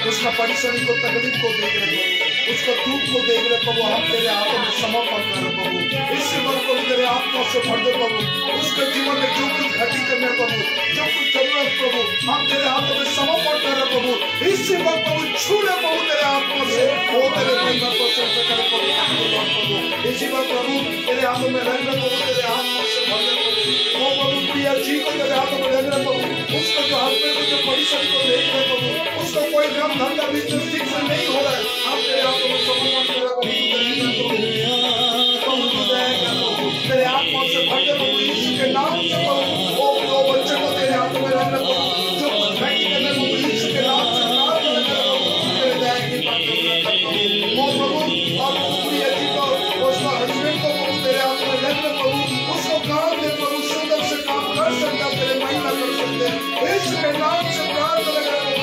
उसका परेशानी को, तकलीफ को देख रहे प्रभु, उसका दुख को देख रहे प्रभु, हम तेरे हाथों में समर्पण कर रहे प्रभु। इसी वक्त प्रभु तेरे आत्मा से भर दे प्रभु, उसके जीवन में जो कुछ घटी करने प्रभु, जो कुछ जरूरत प्रभु, हम तेरे हाथों में समर्पण कर रहे प्रभु। इसी वक्त प्रभु छू ले प्रभु तेरे आत्मा से, वो तेरे महिमा को सिद्ध करे प्रभु। इसी वक्त प्रभु तेरे हाथों में रख रहे प्रभु, तेरे आत्मा से भर दे प्रभु। वो प्रभु प्रिया जी को तेरे हाथों में रख रहे प्रभु, उसको जो हाथ में जो परेशानी को देख रहे प्रभु, उसका कोई काम धंधा बिजनेस ठीक से नहीं हो रहा है, हम तेरे हाथों में समर्पण कर रहे प्रभु। तेरे आत्मा से भर दे प्रभु, यीशु के नाम से प्रभु। वो बच्चे को तेरे हाथों में रख रहे प्रभु, जो कुछ घटी करने प्रभु, यीशु के नाम से प्रार्थना कर रहे प्रभु। तेरे दया की प्रार्थना कर प्रभु। वो प्रभु और प्रिया जी को, उसका हस्बैंड को प्रभु तेरे हाथों में रख रहे प्रभु, उसको काम दे प्रभु, सुंदर से काम कर सकता, तेरे महिमा कर सकते हैं। यीशु के नाम से प्रार्थना कर प्रभु।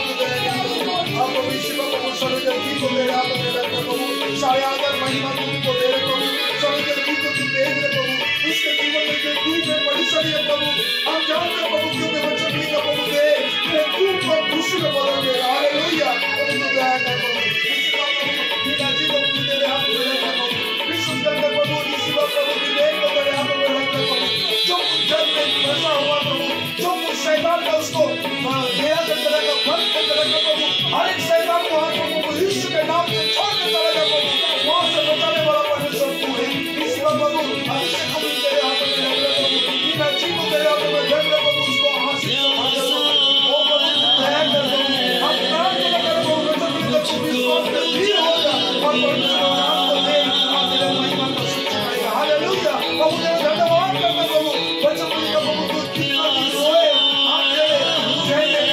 आप प्रभु इसी को प्रभु सर्वजन जी को तेरे हाथों में रख रहे प्रभु, सारे आदर महिमा तुमको दे रहे प्रभु। सर्वजन जी को तू देख रहे प्रभु, उसके जीवन में जो दुख है परेशानी है प्रभु, हम जानते हैं प्रभु क्यों मैं वचन नहीं का प्रभु दे तेरे दुख को खुशी में बदल दे। हालेलुया प्रभु तू दया कर प्रभु। इसी को प्रभु पिता जी को तू तेरे हाथ में रख प्रभु, विश्वास कर प्रभु। इसी को प्रभु विवेक को तेरे हाथ में रख प्रभु, जो कुछ जग में फंसा हुआ प्रभु, जो कुछ शैतान का उसको दया के तरह का फल के तरह का प्रभु, हर एक शैतान को हाथ प्रभु यीशु के नाम से छोड़ के चला जा प्रभु। वहां से बचाने वाला परमेश्वर तू है। इसी को प्रभु अभिषेक को तेरे हाथ में रख प्रभु, बिना जी को तेरे हाथ में रख प्रभु, उसको हासिल कर प्रभु। ओ प्रभु दया कर प्रभु, हम प्रार्थना कर प्रभु, वचन में तू विश्वास में भी होगा और परमेश्वर नाम को दे, हम तेरे महिमा को स्तुति। हालेलुया प्रभु तेरा धन्यवाद करते प्रभु, वचन में प्रभु तू कितना भी रोए, हम तेरे जय जय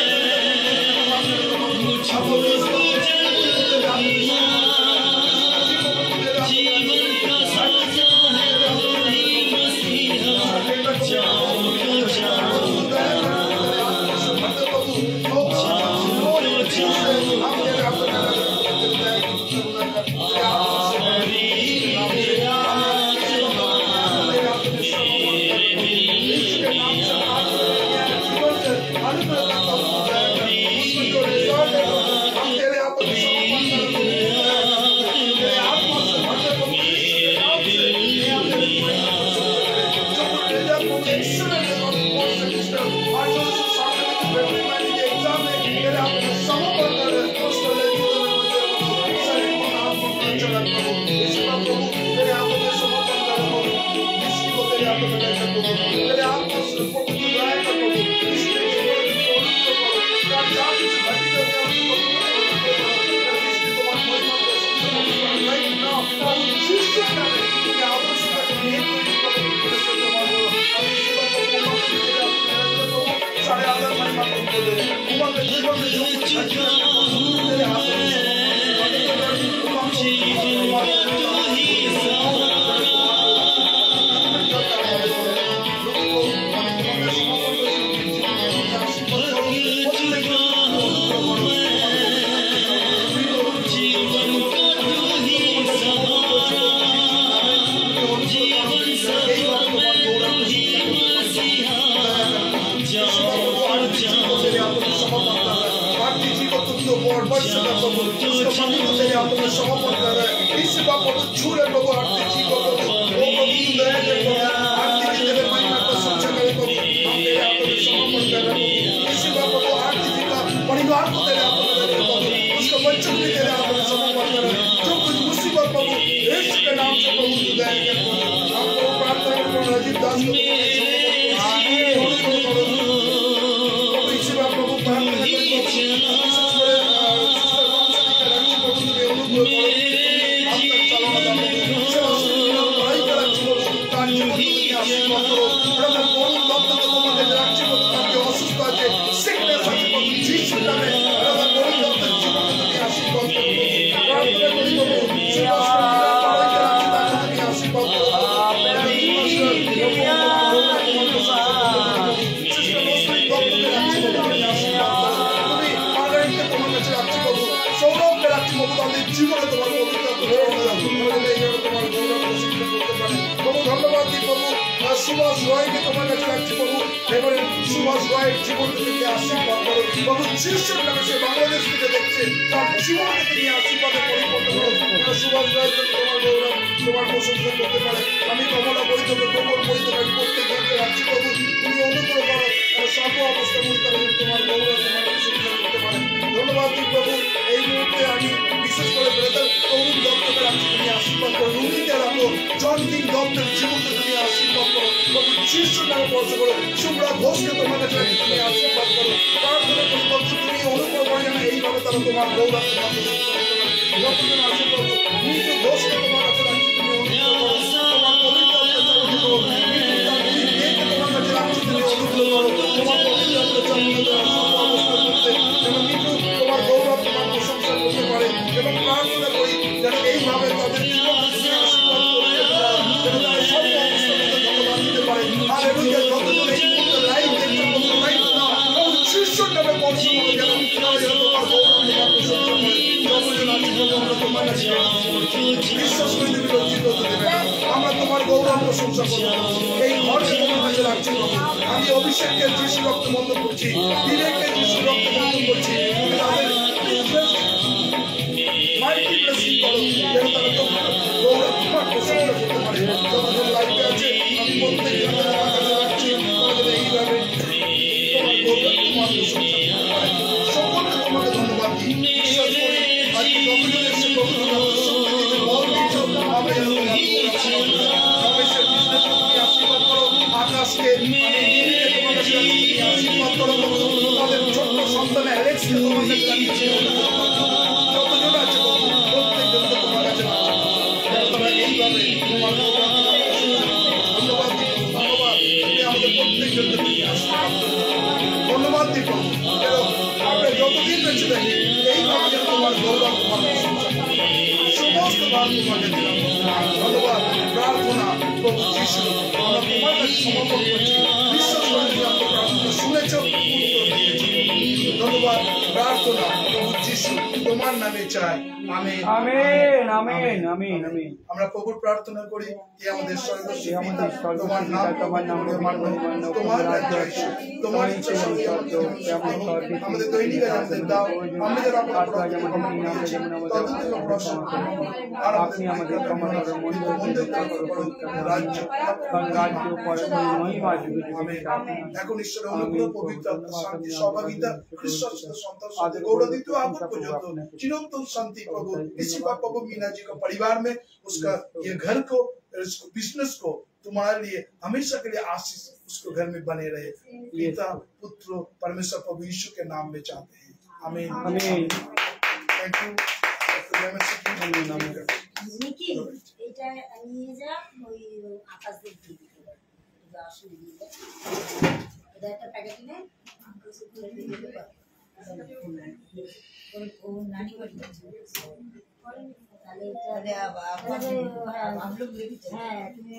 ধন্যবাদ প্রার্থনা প্রভু যিশু তোমার নামে চাই, amen amen amen amen amen. আমরা প্রভুর প্রার্থনা করি, হে আমাদের স্বর্গস্থ হে পিতা, আমাদের স্বর্গস্থ তোমার নাম পিতা, তোমার নাম পবিত্র মান্য, তোমার রাজ্য আসুক, তোমার ইচ্ছা স্বর্গে যেমন হয়, আমাদের দৈনিক আহার আমাদের দাও, আমরা যারা অপরাধ করি ক্ষমা করেছি, তদ্রূপ আমরা ক্ষমা করব। আর আপনি আমাদের ক্ষমা করো, মন্দির রাজ্য রাজ্য পরে মহিমা যুগে যুগে আমেন। এখন ঈশ্বরের অনুগ্রহ, পবিত্র আত্মার শান্তি, সহভাগিতা, খ্রিস্ট সন্তাन साथ गौरवान्वित आपको पर्यंत चिरंतन शांति प्रभु इसी बात प्रभु मीना जी को परिवार में उसका ये घर को इसको बिजनेस को तुम्हारे लिए हमेशा के लिए आशीष उसको घर में बने रहे। पिता पुत्र परमेश्वर प्रभु यीशु के नाम में चाहते हैं, आमीन আমেন। Thank you. নিকি এটা নিয়ে যা ওই আকাশ দেখি এটা আসলে নিয়ে যা এটা একটা প্যাকেট নে আকাশ করে দিয়ে দিতে পারো ও নানি বাড়ি তাহলে এটা अब हम लोग হ্যাঁ তুমি